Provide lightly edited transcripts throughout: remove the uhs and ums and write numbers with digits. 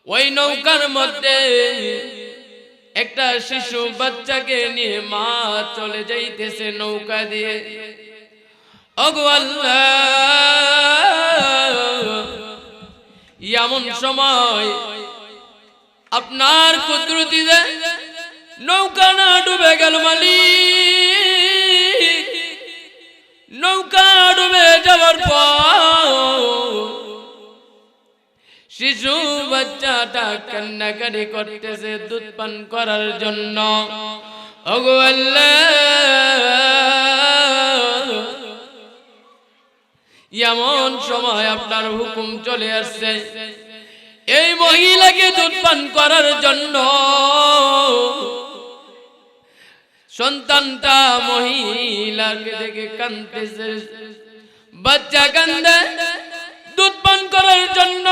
ওই নৌকার মধ্যে একটা শিশু বাচ্চাকে নিয়ে মা চলে যাইতেছে নৌকা দিয়ে। ওগো আল্লাহ, এমন সময় আপনার কুদরতিতে নৌকা না ডুবে গেল মালিক। নৌকা ডুবে যাওয়ার পর শিশু বাচ্চাটা কান্নাকাটি করতেছে দুধ পান করার জন্য। ওগো আল্লাহ, এমন সময় আপনার হুকুম চলে আসছে এই মহিলাকে দুধ পান করার জন্য। সন্তানটা মহিলাকে দেখে কাঁদতেছে, বাচ্চা কান্দে দুধ পান করার জন্য।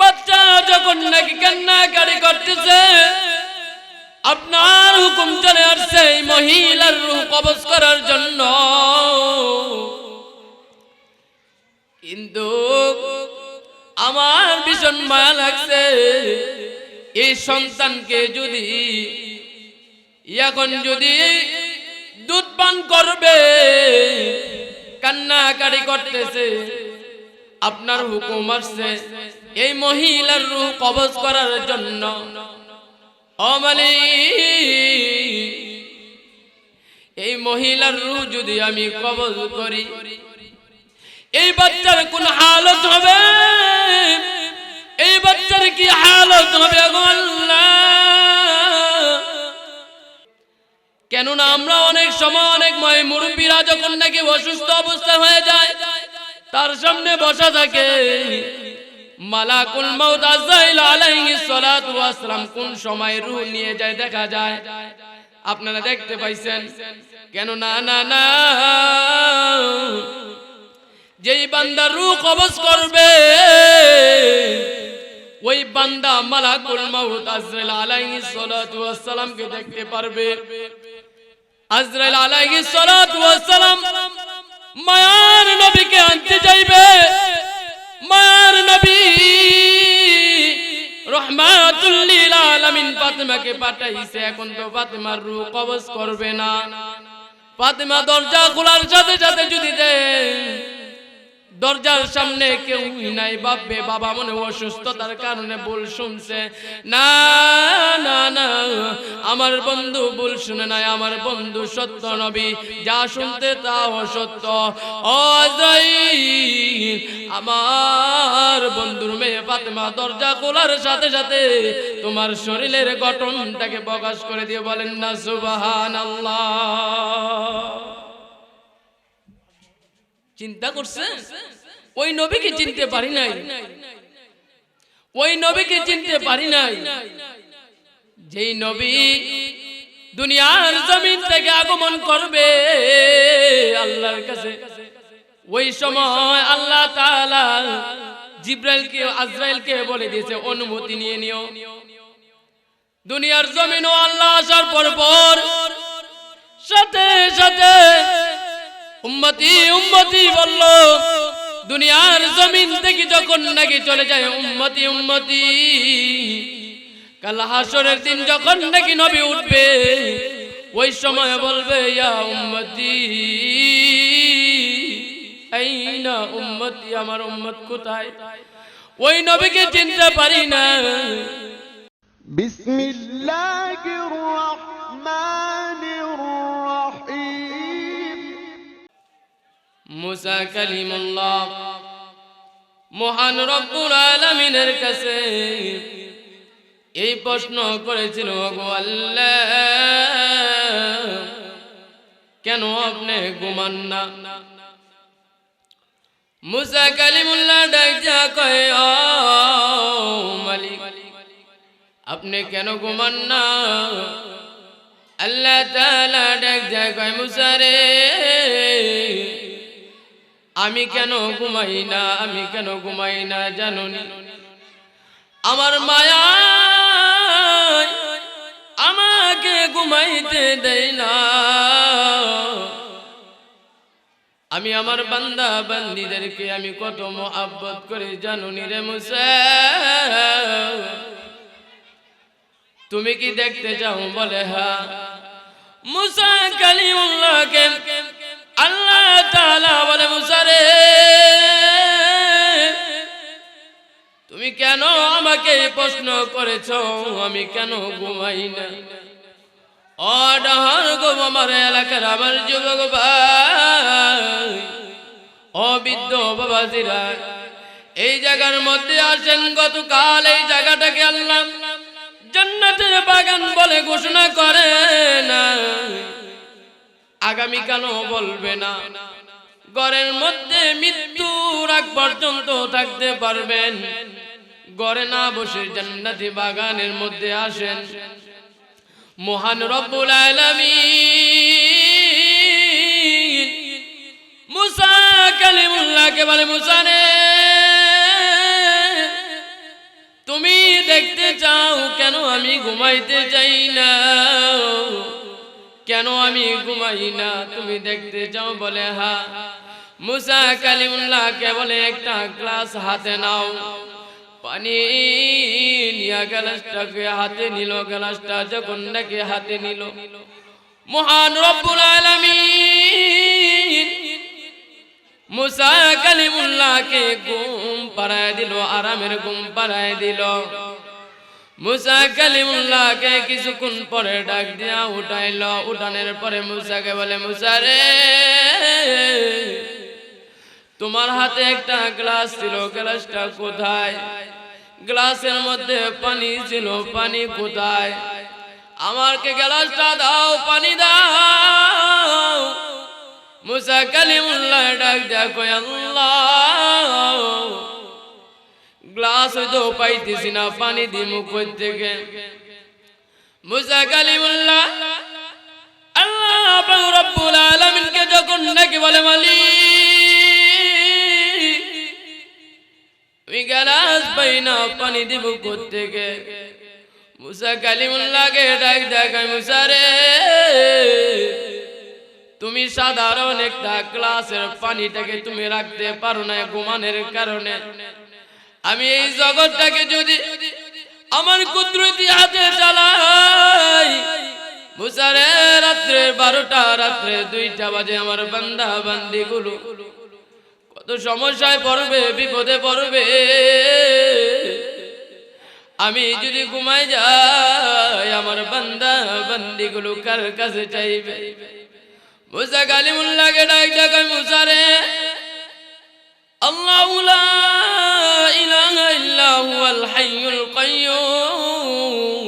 বাচ্চা যখন নাকি কান্নাকাটি করতেছে, আপনার হুকুম চলে আসছে এই মহিলার রূহ কবজ করার জন্য। কিন্তু আমার ভীষণ মায়া লাগছে, এই সন্তানকে যদি এখন যদি দুধ পান করবে, কান্নাকাটি করতেছে, আপনার হুকুম আসছে এই মহিলার রূহ কবজ করার জন্য। ও মালিক, এই মহিলার রূহ যদি আমি কবজ করি, এই বাচ্চার কোন হালত হবে? এই বাচ্চার কি হালত হবে গো আল্লাহ? কেননা আমরা অনেক সময় অনেক মুরব্বীরা যখন নাকি অসুস্থ অবস্থা হয়ে যায়, তার সামনে বসা থাকে মালাকুল মউত আজরাইল আলাইহিস সালাতু ওয়াস সালাম। কোন সময় রূহ নিয়ে যায় দেখা যায়, আপনারা দেখতে পাইছেন। কেন না না না, যেই বান্দা রূহ কবজ করবে ওই বান্দা মালাকুল মউত আজরাইল আলাইহিস সালাতু ওয়াস সালামকে দেখতে পারবে। আজরাইল আলাইহিস সালাতু ওয়াস সালাম মায়ার নবীকে আনতে যাইবে। মায়ার নবী রহমাতুল লিল আলামিন ফাতেমাকে পাঠাইছে, এখন তো ফাতেমার রূহ কবজ করবে না। ফাতেমা দরজা খোলার সাথে সাথে যদি দেন, দরজার সামনে কেউ নাই, ভাববে বাবা মনে অসুস্থতার কারণে ভুল শুনছে। না না না, আমার বন্ধু ভুল শুনে নাই, আমার বন্ধু সত্য নবী, যা শুনতে তা অসত্য। ও আজরাইল, আমার বন্ধুর মেয়ে ফাতেমা দরজা খোলার সাথে সাথে তোমার শরীরের গঠনটাকে প্রকাশ করে দিয়ে বলেন না সুবহানাল্লাহ। চিন্তা করছেন? ওই নবীকে চিনতে পারি নাই, ওই নবীকে চিনতে পারি নাই, যেই নবী দুনিয়ার জমিন থেকে আগমন করবে আল্লাহর কাছে। ওই সময় আল্লাহ তাআলা জিবরাইলকে আজরাইলকে বলে দিয়েছে অনুমতি নিয়ে নিও। দুনিয়ার জমিনও আল্লাহ আসার পর সাথে সাথে উম্মতি উম্মতি বলল। দুনিয়ার জমিন থেকে যখন নাকি চলে যায় উম্মতি উম্মতি, কাল হাসরের দিন যখন নাকি নবী উঠবে, ওই সময় বলবে ইয়া উম্মতি আইনা উম্মতি, আমার উম্মত কোথায়? ওই নবীকে চিনতে পারি না। বিসমিল্লাহির রহমানির রহিম। মুসা কালিমুল্লাহ মহান রব্বুল আলামিনের কাছে এই প্রশ্ন করেছিল, ওগো আল্লাহ, কেন আপনি ঘুমান না? মুসা কালিমুল্লাহ ডাক কয়, ও মালিক, আপনি কেন ঘুমান না? আল্লাহ তাআলা ডাক কয়, মুসা রে, আমি কেন ঘুমাই না? আমি কেন ঘুমাই না জানুনি? আমার মায়া আমাকে ঘুমাইতে দেয় না। আমি আমার বান্দা বান্দীদেরকে আমি কত মহব্বত করি জানুনি রে মুসা। তুমি কি দেখতে চাও? বলে হ্যাঁ। মুসা কালিমুল্লাহকে আল্লাহ তাআলা বলে, মুসা রে, তুমি কেন আমাকে প্রশ্ন করেছো আমি কেন ঘুমাই না? অডাহার গো আমার এলাকার আমার যুবক ভাই, অবৃদ্ধ বাবাজিরা, এই জায়গার মধ্যে আসেন। গতকাল এই জায়গাটাকে আল্লাহ জান্নাতের বাগান বলে ঘোষণা করে না, আগামী কেন বলবে না? ঘরের মধ্যে মৃত্যুর আগ পর্যন্ত থাকতে পারবেন, ঘরে না বসে জান্নাতি বাগানের মধ্যে আসেন। মহান রব্বুল আলামিন মুসা কালিমুল্লাহকে বলে, মুসা রে, তুমি দেখতে চাও কেন আমি ঘুমাইতে যাই না? কেন আমি ঘুমাই না? তুমি দেখতে চাও? বলে হ্যাঁ। মুসা কালিমুল্লাহকে বলে, একটা গ্লাস হাতে নাও। পানি নিয়ে গ্লাসটাকে হাতে নিল। গ্লাসটা যখন নাকি হাতে নিল, মহান রব্বুল আলামিন মুসা কালিমুল্লাহকে ঘুম পাড়ায় দিল, আরামের ঘুম পাড়ায় দিল। মুসা কালিমুল্লাহকে কিছুক্ষণ পরে ডাক দিয়া উঠাইল। উঠানোর পরে মুসাকে বলে, মুসা রে, তোমার হাতে একটা গ্লাস ছিল, গ্লাসটা কোথায়? গ্লাসের মধ্যে পানি ছিল, পানি কোথায়? আমাকে গ্লাসটা দাও, পানি দাও। মুসা কালিমুল্লাহ ডাক দেয়া কয়, আল্লাহ, গ্লাস হয়তো পাইতেছি না, পানি দিমু কই থেকে? মুসা কালিমুল্লাহ আল্লাহ রাব্বুল আলামিনকে যখন নাকি বলে, মালিক, তুমি গ্লাস পাই না, পানি দিব কই থেকে? মুসা কালিমুল্লাহকে ডাক দেখায়, মুসা রে, তুমি সাধারণ একটা গ্লাসের পানিটাকে তুমি রাখতে পারো না ঘুমানোর কারণে। আমি এই জগৎটাকে যদি আমার কুদরতি হাতে চালাই, মুসা রে, রাত্রে 12টা, রাত্রে 2টা বাজে আমার বান্দা বান্দি গুলো কত সমস্যায় পড়বে, বিপদে পড়বে। আমি যদি ঘুমাই যাই, আমার বান্দা বান্দি গুলো কার কাছে চাইবে? মুসা কালিমুল্লাহকে ডাক দেখায়, মুসা রে, আল্লাহু লা ইলাহা ইল্লা হুয়াল হাইয়ুল কাইয়্যুম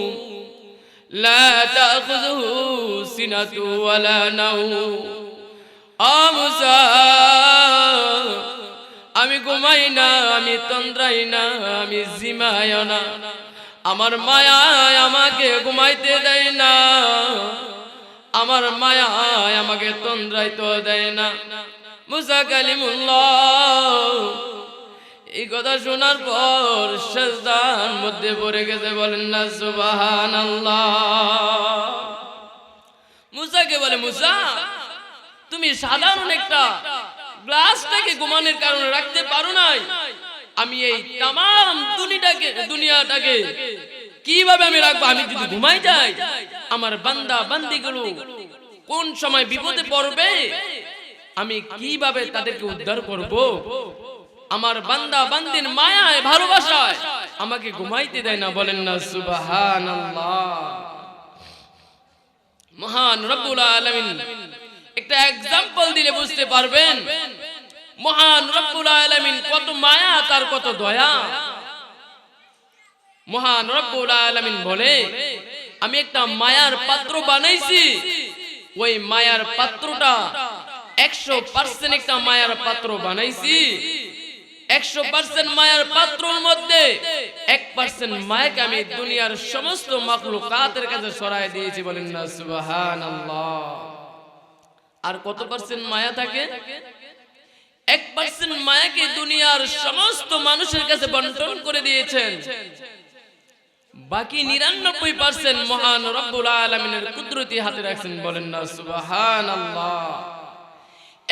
লা তাখুযুহু সিনাতু ওয়ালা নাওম। ও মুসা, আমি ঘুমাই না, আমি তন্দ্রাই না, আমি জিমাই না, আমার মায়া আমাকে ঘুমাইতে দেয় না, আমার মায়া আমাকে তন্দ্রাইতে দেয় না। মুসা কালিমুল্লাহ এই কথা শোনার পর সিজদার মধ্যে পড়ে গেছে। বলেন না সুবহানাল্লাহ। মুসাকে বলে, মুসা, তুমি সাধারণ একটা গ্লাসটাকে ঘুমানোর কারণে রাখতে পারো নাই, আমি এই তামাম দুনিয়াটাকে কিভাবে আমি রাখবো? আমি যদি ঘুমাই যাই, আমার বান্দা বান্দিগুলো কোন সময় বিপদে পড়বে, আমি কিভাবে তাদেরকে উদ্ধার করব? আমার বান্দা বান্দির মায়ায় ভালোবাসায় আমাকে ঘুমাইতে দেয় না। বলেন না সুবহানাল্লাহ। মহান রব্বুল আলামিন একটা এক্সাম্পল দিলে বুঝতে পারবেন মহান রব্বুল আলামিন কত মায়া, তার কত দয়া। মহান রব্বুল আলামিন বলে, আমি একটা মায়ার পাত্র বানাইছি, ওই মায়ার পাত্রটা 100% একটা মায়ার পাত্র বানাইছি। 100% মায়ার পাত্রের মধ্যে 1% মায়াকে আমি দুনিয়ার সমস্ত মাখলুকাতের কাছে সরায় দিয়েছি। বলেন না সুবহানাল্লাহ। আর কত পার্সেন্ট মায়া থাকে? 1% মায়াকে দুনিয়ার সমস্ত মানুষের কাছে বন্টন করে দিয়েছেন। বাকি 99% মহান রব্বুল আলামিনের কুদরতি হাতে রাখছেন। বলেন না সুবহানাল্লাহ।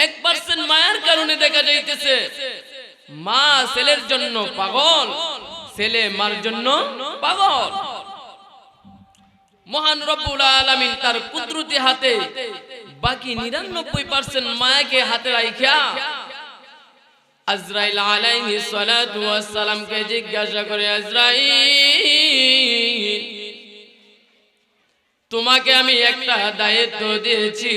1% মায়ার কারণে দেখা যাইতেছে মা ছেলের জন্য পাগল, ছেলে মার জন্য পাগল। মহান রব্বুল আলামিন তার কুদরতি হাতে বাকি 99% মায়াকে হাতে রাইখা আজরাইল আলাইহিস সালাতু ওয়াস সালামকে জিজ্ঞাসা করে, আজরাইল, তোমাকে আমি একটা দায়িত্ব দিয়েছি,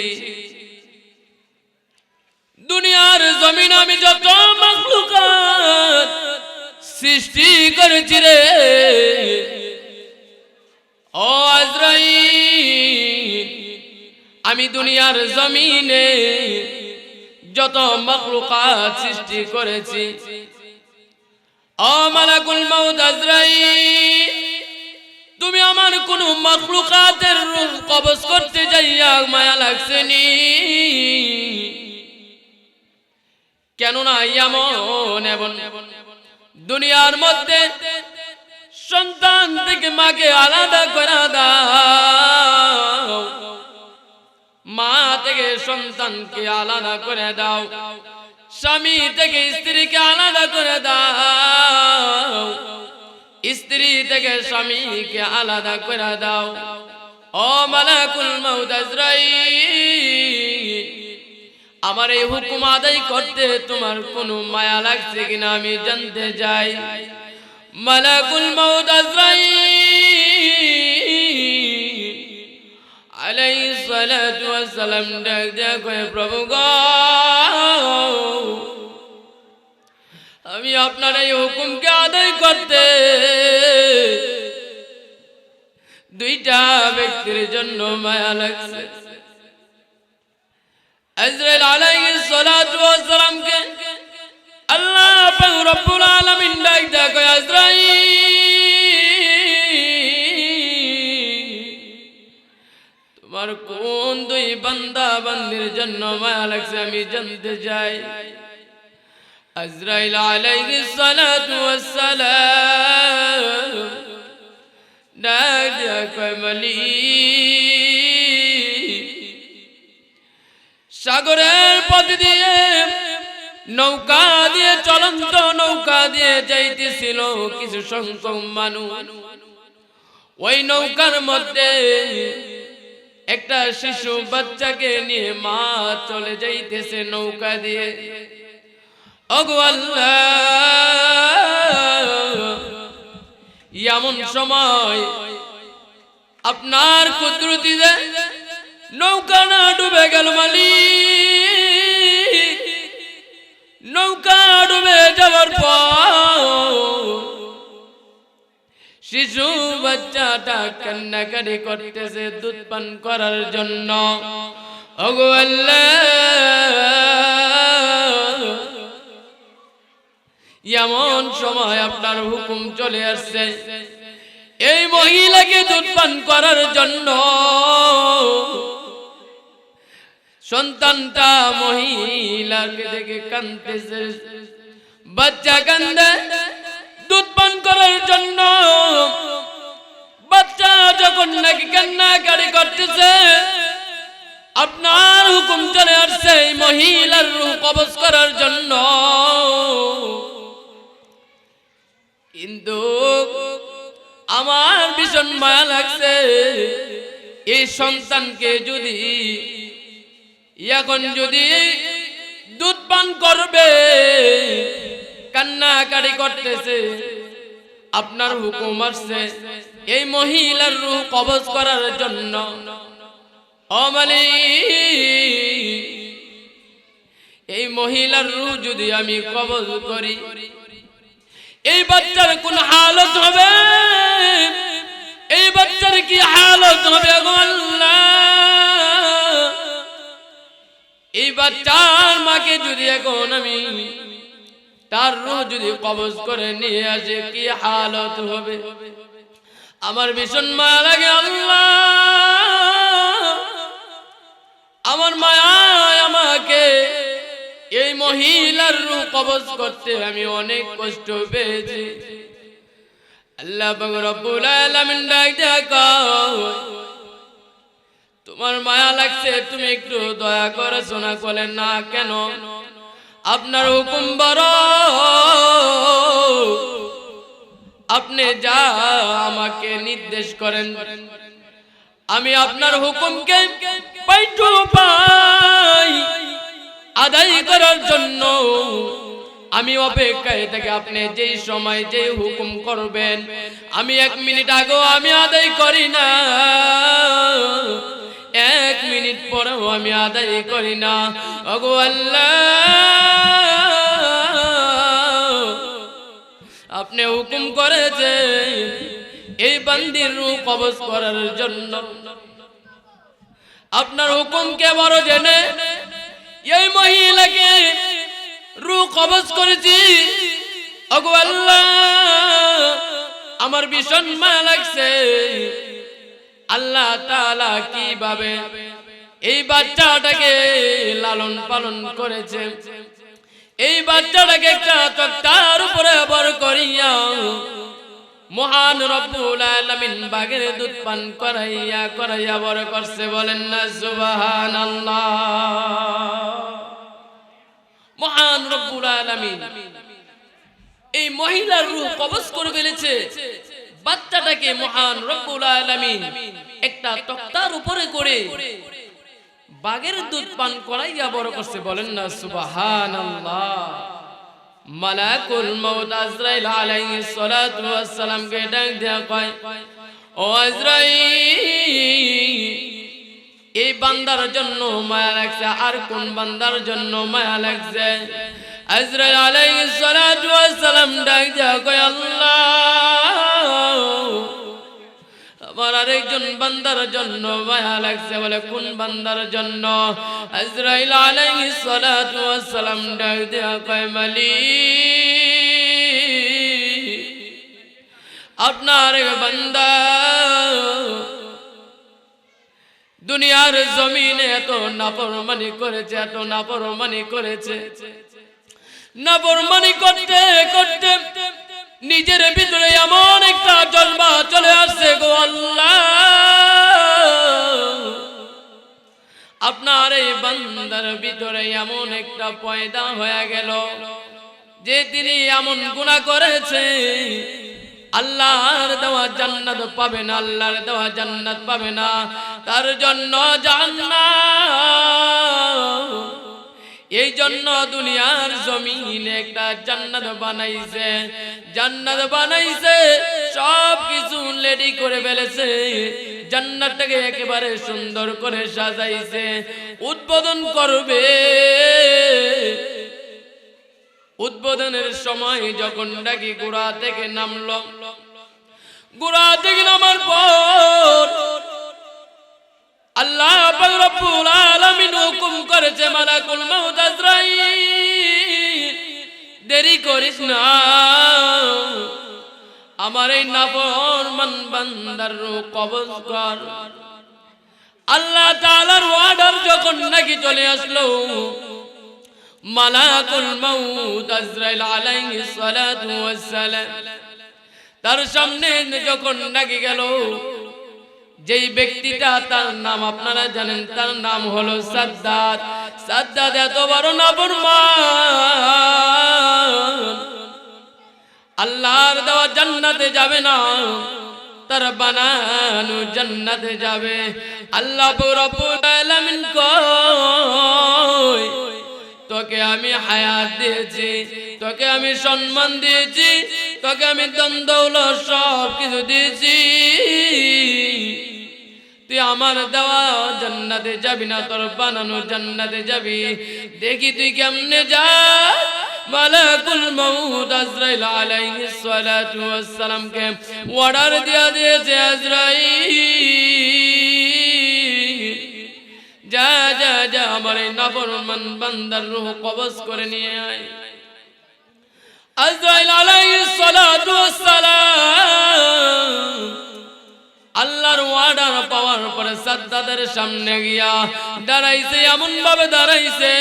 দুনিয়ার জমিনে আমি যত মাখলুকাত সৃষ্টি করেছি রে, ও আজরাইল, আমি দুনিয়ার জমিনে যত মাখলুকাত সৃষ্টি করেছি, ও মালাকুল মউত আজরাইল, তুমি আমার কোন মাখলুকাতের রূহ কবজ করতে যাইয়া মায়া লাগছে নি? কেননা এমন দুনিয়ার মধ্যে সন্তান থেকে মাকে আলাদা করে দাও, মা থেকে সন্তানকে আলাদা করে দাও, স্বামী থেকে স্ত্রীকে আলাদা করে দাও, স্ত্রী থেকে স্বামীকে আলাদা করে দাও। ও মালাকুল মউত আজরাইল, আমার এই হুকুম আদায় করতে তোমার কোনো মায়া লাগছে কিনা আমি জানতে চাই। মালাকুল মউত আজরাইল আলাইহিস সালাতু ওয়াস সালাম ডাক দেয়া কয়, প্রভু গো, আমি আপনার এই হুকুমকে আদায় করতে দুইটা ব্যক্তির জন্য মায়া লাগছে। আজরাইল আলাইহিস সালাতু ওয়াস সালামকে আল্লাহ পাক রব্বুল আলামিন ডাক দেয়া কয়, আজরাইল, তোমার কোন দুই বান্দা বান্দির জন্য মায়া লাগছে আমি জানতে চাই। আজরাইল আলাইহিস সালাতু ওয়াস সালাম ডাক দেয়া কয়, মালিক, সাগরের পথ দিয়ে নৌকা দিয়ে, চলন্ত নৌকা দিয়ে যাইতেছিল কিছু সংখ্যক মানুষ। ওই নৌকার মধ্যে একটা শিশু বাচ্চাকে নিয়ে মা চলে যাইতেছে নৌকা দিয়ে। ওগো আল্লাহ, এমন সময় আপনার কুদরতিতে নৌকা না ডুবে গেল মালিক। নৌকা ডুবে যাওয়ার পর শিশু বাচ্চাটা কান্নাকাটি করতেছে দুধ পান করার জন্য। ওগো আল্লাহ, এমন সময় আপনার হুকুম চলে আসছে, এই মহিলাকে দুধ পান করার জন্য। সন্তানটা মহিলাকে দেখে কাঁদতেছে, বাচ্চা কান্দে দুধ পান করার জন্য। বাচ্চা যখন নাকি কান্নাকাটি করতেছে, আপনার হুকুম চলে আসছে এই মহিলার রূহ কবজ করার জন্য। কিন্তু আমার ভীষণ মায়া লাগছে, এই সন্তানকে যদি এখন যদি দুধ পান করবে, কান্নাকাটি করতেছে, আপনার হুকুম আসছে এই মহিলার রূহ কবজ করার জন্য। ও মালিক, এই মহিলার রূহ যদি আমি কবজ করি, এই বাচ্চার কোন হালত হবে? এই বাচ্চার কি হালত হবে গো আল্লাহ? এই বাচ্চার মাকে যদি এখন আমি তার রূহ যদি কবজ করে নিয়ে আসে, কি হালত হবে? আমার ভীষণ মায়া লাগে আল্লাহ। আমার মায়া আমাকে এই মহিলার রূহ কবজ করতে আমি অনেক কষ্ট পেয়েছি। আল্লাহ পাক রব্বুল আলামিন ডাক দেয়া কয়, তোমার মায়া লাগছে, তুমি একটু দয়া করে শোনা করেন না কেন? আপনার হুকুম বড়, আপনি যা আমাকে নির্দেশ করেন আমি আপনার হুকুমকে পাইটু পাই আদায় করার জন্য আমি অপেক্ষায় থেকে আপনি যেই সময় যেই হুকুম করবেন আমি 1 মিনিট আগেও আমি আদায় করি না, 1 মিনিট পরেও আমি আদায় করি না। ওগো আল্লাহ, আপনি হুকুম করেছেন এই বান্দির রূহ কবজ করার জন্য। আপনার হুকুমকে বড় জেনে এই মহিলাকে রূহ কবজ করেছি। ওগো আল্লাহ, আমার ভীষণ মায়া লাগছে। আল্লাহ তাআলা কিভাবে এই বাচ্চাটাকে লালন পালন করেছে, এই বাচ্চাটাকে একটা তক্তার উপরে ভর করিয়া মহান রব্বুল আলামিন বাগের দুধ পান করাইয়া বড় করছে। বলেন না সুবহানাল্লাহ। মহান রব্বুল আলামিন এই মহিলার রূহ কবজ করে ফেলেছে। বাচ্চাটাকে মহান রব্বুল আলামিন একটা তক্তার উপরে করে বাগের দুধ পান করাইয়া বড় করছে। বলেন না সুবহানাল্লাহ। মালাকুল মউত আজরাইল আলাইহিস সালাতু ওয়াস সালাম কে ডাক দেয়া কয়, ও আজরাইল, এই বান্দার জন্য মায়া লাগছে, আর কোন বান্দার জন্য মায়া লাগছে? আজরাইল আলাইহিস সালাতু ওয়াস সালাম ডাক দেয়া কয়, আল্লাহ, আমার আরেকজন বান্দার জন্য মায়া লাগছে। বলে কোন বান্দার জন্য? আজরাইল আলাইহিস সালাতু ওয়াস সালাম ডাক দেয়া কয়, মালিক, আপনার বান্দা দুনিয়ার জমিনে এত নাফরমানি করেছে, এত নাফরমানি করেছে। নাফরমানি করতে করতে নিজের ভিতরে এমন একটা জলবা চলে আসছে। গো আল্লাহ, আপনার এই বান্দার ভিতরে এমন একটা পয়দা হয়ে গেল যে তিনি এমন গুনাহ করেছে, আল্লাহর দেওয়া জান্নাত পাবে না, আল্লাহর দেওয়া জান্নাত পাবে না। তার জন্য জান্নাত, এই জন্য দুনিয়ার জমিনে একটা জান্নাত বানাইছে, জান্নাত বানাইছে, সব কিছু রেডি করে ফেলেছে। জান্নাতটাকে একেবারে সুন্দর করে সাজাইছে। উদ্বোধন করবে, উদ্বোধনের সময় যখন নাকি গোড়া থেকে নামলো, গোড়া থেকে নামার পর আল্লাহ পাক রব্বুল আলামিন হুকুম করেছে, মালাকুল মউত আজরাইল, দেরি করিস না, আমার এই নাফরমান বান্দার রূহ কবজ কর। আল্লাহ তাআলার অর্ডার যখন নাকি চলে আসলো, মালাকুল মউত আজরাইল আলাইহিস সালাতু ওয়াস সালাম তার সামনে যখন নাকি গেল, যেই ব্যক্তিটা, তার নাম আপনারা জানেন, তার নাম হলো সাদ্দাত। সাদ্দাত এত বড় নাফরমান, আল্লাহর দেওয়া জান্নাতে যাবে না, তার বানানো জান্নাতে যাবে। আল্লাহ রব্বুল আলামিন কয়, তোকে আমি হায়াত দিয়েছি, তোকে আমি সম্মান দিয়েছি, তোকে আমি ধন দৌলত সব কিছু দিয়েছি, তুই আমার দেওয়া জান্নাতে যাবি না, তোর বানানো জান্নাতে যাবি। দেখি তুই কেমনে যা। মালাকুল মউত আজরাইল আলাইহিস সালাতু ওয়াস সালাম কে অর্ডার দিয়া দিয়েছে, আজরাইল, যা যা যা, আমার এই নাফরমান বান্দার রূহ কবজ করে নিয়ে আয়। আজরাইল আলাইহিস সালাতু ওয়াস সালাম আল্লাহর অর্ডার পাওয়ার পরে সাদ্দাতের সামনে গিয়া দাঁড়াইছে, এমন ভাবে দাঁড়াইছে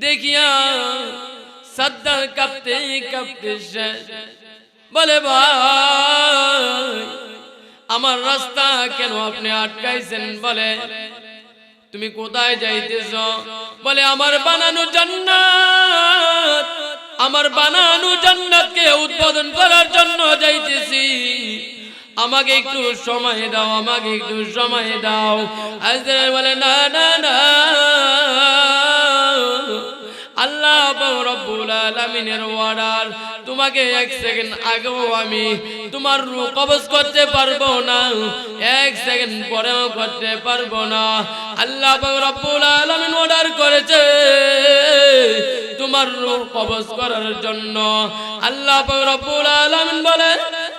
দেখিয়া সাদ্দাত কাঁপতে কাঁপতে বলে, ভাই, আমার রাস্তা কেন আপনি আটকাইছেন? বলে, তুমি কোথায় যাইতেছ? বলে, আমার বানানো জান্নাত, আমার বানানো জান্নাতকে উদ্বোধন করার জন্য যাইতেছি। আমাকে একটু সময় দাও, আমাকে একটু সময় দাও। আজরাইল বলে না না না, আল্লাহ রব্বুল আলামিনের অর্ডার, তোমাকে এক সেকেন্ড আগেও আমি তোমার রূহ কবজ করতে পারবো না, এক সেকেন্ড পরেও করতে পারবো না। আল্লাহ রব্বুল আলামিন অর্ডার করেছে তোমার রূহ কবজ করার জন্য। আল্লাহ রব্বুল আলামিন বলে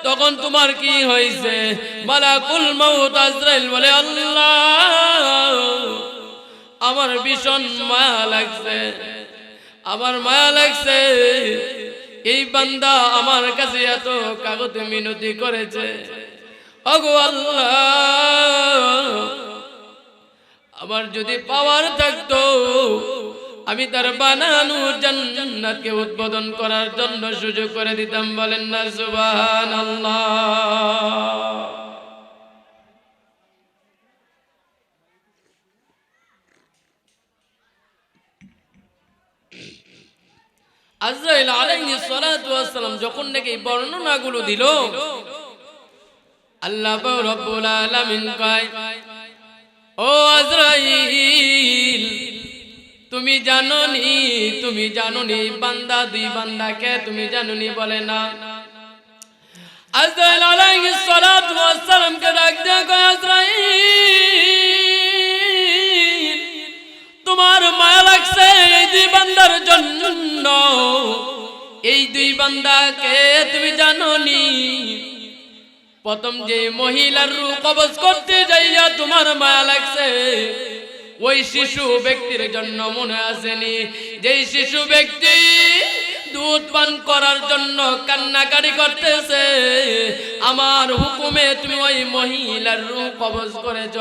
তখন তোমার কি হয়েছে? মালাকুল মউত আজরাইল বলে আল্লাহ, আমার ভীষণ মায়া লাগছে, আমার মায়া লাগছে। এই বান্দা আমার কাছে এত কাগজে মিনতি করেছে, ওগো আল্লাহ, আমার যদি পাওয়ার থাকতো আমি তার বানানো জান্নাতকে উদ্বোধন করার জন্য সুযোগ করে দিতাম। বলেন না সুবহানাল্লাহ। আজরাইল আলাইহিস সালাতু ওয়াস সালাম যখন নাকি বর্ণনাগুলো দিল, আল্লাহ রাব্বুল আলামিন কয়, ও আজরাইল, তুমি জানোনি, তুমি জানোনি বান্দা দুই বান্দাকে তুমি জানোনি? বলে না। আজরাইল আলাইহিস সালাতু ওয়াস সালামকে ডাক দেয়া কয়, আজরাইল, তোমার মায়া লাগছে এই দুই বান্দার জন্য, এই দুই বান্দাকে তুমি জানোনি? প্রথম যে মহিলার রূহ কবজ করতে যাইয়া তোমার মায়া লাগছে, ওই শিশু ব্যক্তির জন্য মনে আসেনি? যেই শিশু ব্যক্তি দুধ পান করার জন্য কান্নাকাটি করতেছে, আমার হুকুমে তুমি ওই মহিলার রূহ কবজ করেছ।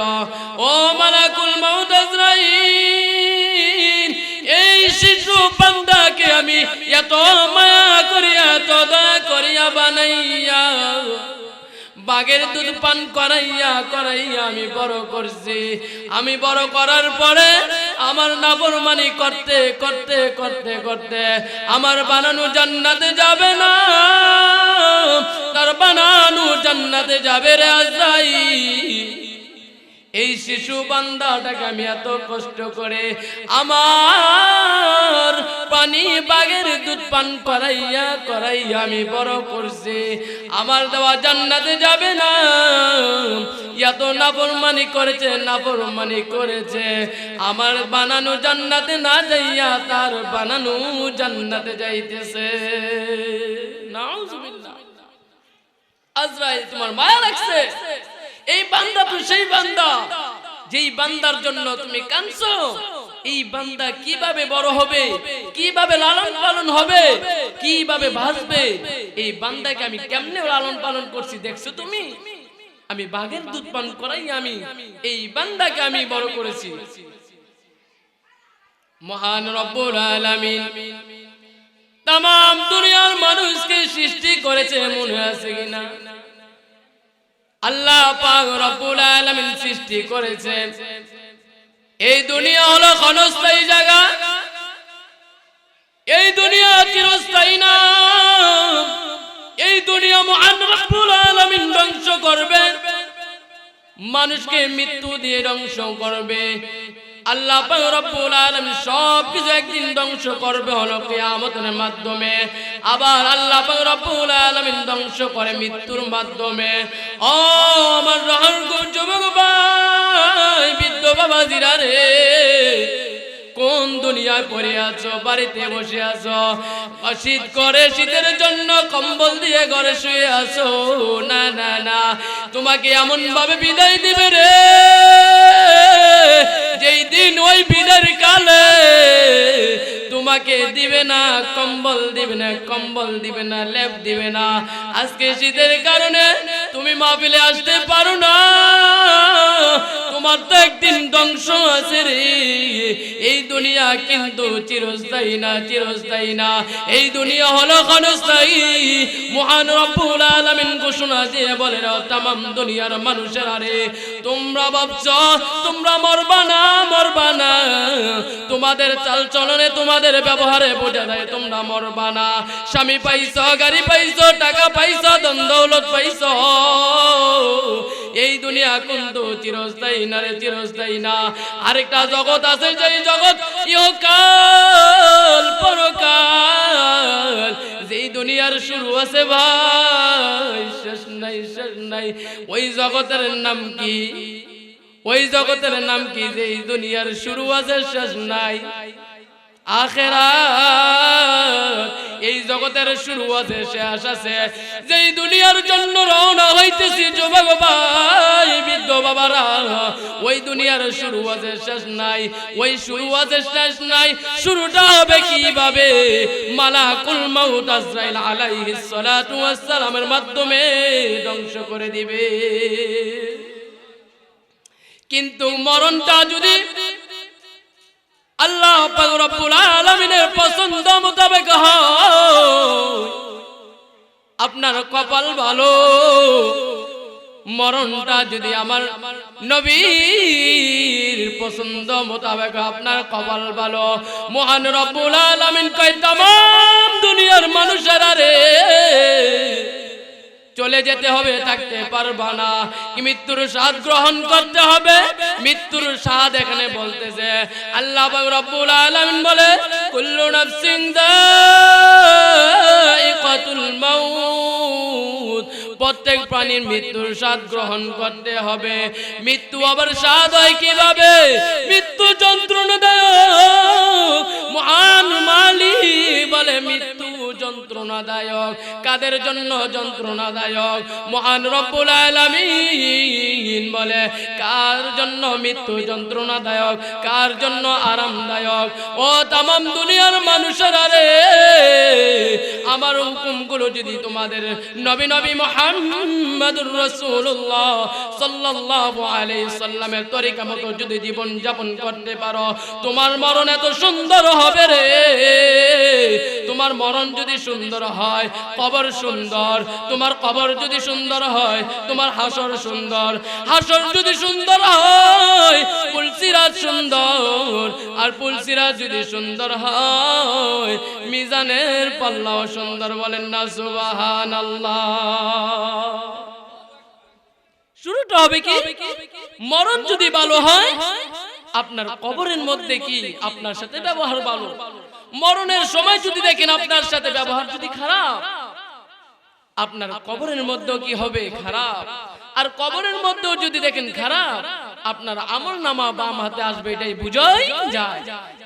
ও মালাকুল মউত আজরাইল, এই শিশু বান্দাকে আমি এত মায়া করিয়া, এত দয়া করিয়া বানাইয়া, বাগের দুধ পান করাইয়া করাইয়া আমি বড় করছি। আমি বড় করার পরে আমার নাফরমানি করতে করতে করতে করতে আমার বানানো জান্নাতে যাবে না, তার বানানো জান্নাতে যাবে রে আজরাইল। এই শিশু বান্দাটাকে আমি এত কষ্ট করে আমার পানি বাগের দুধ পান করাইয়া করাইয়া আমি বড় করছি, আমার দেওয়া জান্নাতে যাবে না, এত নাফরমানি করেছে, নাফরমানি করেছে। আমার বানানো জান্নাতে না যাইয়া তার বানানো জান্নাতে যাইতেছে। নাউজুবিল্লাহ। আজরাইল, তোমার মায়া লাগছে। এই বান্দা তো সেই বান্দা যেই বান্দার জন্য তুমি কাঁদছো। এই বান্দা কিভাবে বড় হবে, কিভাবে লালন পালন হবে, কিভাবে ভাসবে, এই বান্দাকে আমি কেমনে লালন পালন করছি দেখছো তুমি? আমি বাঘের দুধ পান করাই আমি এই বান্দাকে আমি বড় করেছি। মহান রব্বুল আলামিন তাম দুনিয়ার মানুষকে সৃষ্টি করেছে, মনে আছে কিনা? আল্লাহ পাক রব্বুল আলামিন সৃষ্টি করেছেন। এই দুনিয়া হলো ক্ষণস্থায়ী জায়গা, এই দুনিয়া চিরস্থায়ী না। এই দুনিয়া মহান রব্বুল আলামিন ধ্বংস করবে, মানুষকে মৃত্যু দিয়ে ধ্বংস করবে। আল্লাহ পাক রব্বুল আলামিন সব কিছু একদিন ধ্বংস করবে হলো কিয়ামতের মাধ্যমে। আবার আল্লাহ পাক রব্বুল আলামিন ধ্বংস করে মৃত্যুর মাধ্যমে। ও আমার রহর যুবক ভাই, বৃদ্ধ বাবাজিরা রে, কোন দুনিয়ায় পড়ে আছো? বাড়িতে বসে আছো, শীত করে শীতের জন্য কম্বল দিয়ে ঘরে শুয়ে আছো। না না না, তোমাকে এমন ভাবে বিদায় দিবে রে, যেই দিন ওই বিদায়ের কালে তোমাকে দিবে না কম্বল, দিবে না কম্বল, দিবে না লেপ, দিবে না। আজকে শীতের কারণে তুমি মাহফিলে আসতে পারো না, তোমার তো একদিন ধ্বংস আছে রে। এই দুনিয়া কিন্তু চিরস্থায়ী না, চিরস্থায়ী না। এই দুনিয়া হলো ক্ষণস্থায়ী। মহান রব্বুল আলামিন ঘোষণা দিয়ে বলে রাও তামাম দুনিয়ার মানুষেরা রে, তোমরা ভাবছো তোমরা মরবা না, মরবা না। তোমাদের চাল চলনে, তোমাদের ব্যবহারে বোঝা যায় তোমরা মরবা না। স্বামী পাইছো, গাড়ি পাইছো, টাকা পাইছো, ধন দৌলত পাইছো, কিন্তু চিরস্থায়ী না রে, চিরস্থায়ী না। আরেকটা জগৎ আছে, যেই জগৎ ইহকাল পরকাল। যেই দুনিয়ার শুরু আছে ভাই, শেষ নাই, শেষ নাই। ওই জগতের নাম কি? ওই জগতের নাম কি? যেই দুনিয়ার শুরু আছে, শেষ নাই। আখিরাত। এই জগতের শুরু আছে, শেষ আছে। যেই দুনিয়ার জন্য রওনা হইতেছি যুবক ভাই, বৃদ্ধ বাবারা, ওই দুনিয়ার শুরু আছে, শেষ নাই। ওই শুরু আছে, শেষ নাই। শুরুটা হবে কিভাবে? মালাকুল মাউত আজরাইল আলাইহিস সালাতু ওয়াস সালামের মাধ্যমে ধ্বংস করে দিবে। কিন্তু মরণটা যদি আল্লাহ পাক রব্বুল আলামিনের পছন্দ মোতাবেক হয়, আপনার কপাল ভালো। মরণটা যদি আমার নবীর পছন্দ মোতাবেক, আপনার কপাল ভালো। মহান রব্বুল আলামিন কয়, तमाम দুনিয়ার মানুষেরা রে, চলে যেতে হবে, থাকতে পারবা না। মৃত্যুর স্বাদ গ্রহণ করতে হবে। মৃত্যুর স্বাদ এখানে বলতেছে আল্লাহ পাক রব্বুল আলামিন বলে, কুল্লু নাফসিন যায়িকাতুল মাউত। প্রত্যেক প্রাণীর মৃত্যুর স্বাদ গ্রহণ করতে হবে। মৃত্যু আবার স্বাদ হয় কিভাবে? মৃত্যু যন্ত্রণাদায়ক। মহান মালিক বলে মৃত্যু যন্ত্রণাদায়ক। কাদের জন্য যন্ত্রণাদায়ক? মহান রব্বুল আলামিন বলে কার জন্য মৃত্যু যন্ত্রণাদায়ক, কার জন্য আরামদায়ক? ও तमाम দুনিয়ার মানুষেরা রে, আমার হুকুমগুলো যদি তোমাদের নবী মুহাম্মদুর রাসূলুল্লাহ সাল্লাল্লাহু আলাইহি সাল্লামের তরিকা মতো যদি জীবন যাপন করতে পারো, তোমার মরণ এত সুন্দর হবে রে। তোমার মরণ যদি সুন্দর হয়, কবর সুন্দর। তোমার কবর যদি সুন্দর হয়, তোমার হাসর সুন্দর। হাসর যদি সুন্দর হয়, পুলসিরাত সুন্দর। আর পুলসিরাত যদি সুন্দর হয়, মিজানের পাল্লাও সুন্দর। বলেন না সুবহানাল্লাহ। শুরুটা হবে কি? মরণ যদি ভালো হয়, আপনার কবরের মধ্যে কি আপনার সাথে ব্যবহার ভালো। মরণের সময় যদি দেখেন আপনার সাথে ব্যবহার যদি খারাপ, আপনার কবরের মধ্যে কি হবে? খারাপ। আর কবরের মধ্যেও যদি দেখেন খারাপ, আপনার আমলনামা বাম হাতে আসবে, এটাই বুঝাই যায়।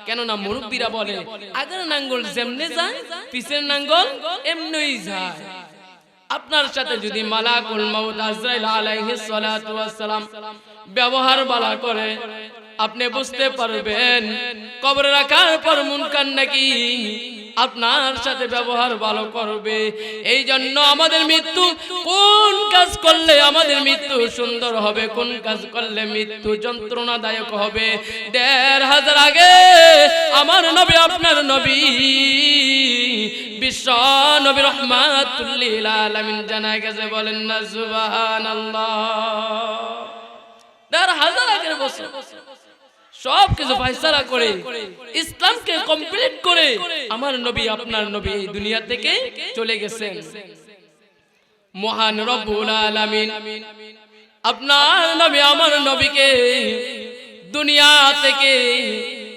কেননা মুরব্বীরা বলে, আগের নাঙ্গল যেমনে যায়, পিছের নাঙ্গল এমনই যায়। আপনার সাথে যদি মালাকুল মাউত আজরাইল আলাইহিস সালাতু ওয়াস সালাম ব্যবহার ভালো করে, আপনি বুঝতে পারবেন কবরে রাখার পর মুনকার নাকি আপনার সাথে ব্যবহার ভালো করবে। এই জন্য আমাদের মৃত্যু কোন কাজ করলে আমাদের মৃত্যু সুন্দর হবে, কোন কাজ করলে মৃত্যু যন্ত্রণাদায়ক হবে। ১৫০০ আগে আমার নবী, আপনার নবী, বিশ্ব নবী রাহমাতুল লিল আলামিন জানা গেছে। বলেন না সুবহানাল্লাহ। ১৫০০ আগের বছর সব কিছু ফয়সালা করে, ইসলামকে কমপ্লিট করে আমার নবী, আপনার নবী এই দুনিয়া থেকে চলে গেছেন। মহান রব্বুল আলামিন আপনার নবী, আমার নবীকে দুনিয়া থেকে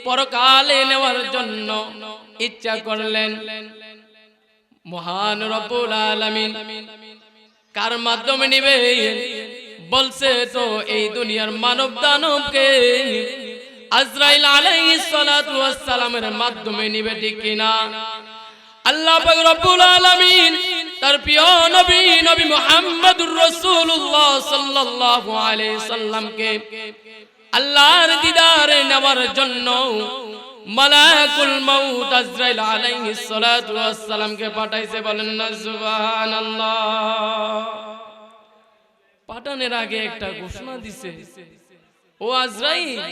পরকালে নেওয়ার জন্য ইচ্ছা করলেন। মহান রব্বুল আলামিন কার মাধ্যমে নিবে বলছে তো, এই দুনিয়ার মানব দানবকে আজরাইল আলাইহিস সালাতু ওয়াস সালামের মাধ্যমে নিবে, ঠিক কিনা? আল্লাহ পাক রব্বুল আলামিন তার প্রিয় নবী, নবী মুহাম্মদুর রাসূলুল্লাহ সাল্লাল্লাহু আলাইহি সাল্লামকে আল্লাহর দিদারে নেওয়ার জন্য মালাকুল মাউত আজরাইল আলাইহিস সালাতু ওয়াস সালামকে পাঠাইছে। বলেন না সুবহানাল্লাহ। পাঠানোর আগে একটা ঘোষণা দিছে, ও আজরাইল,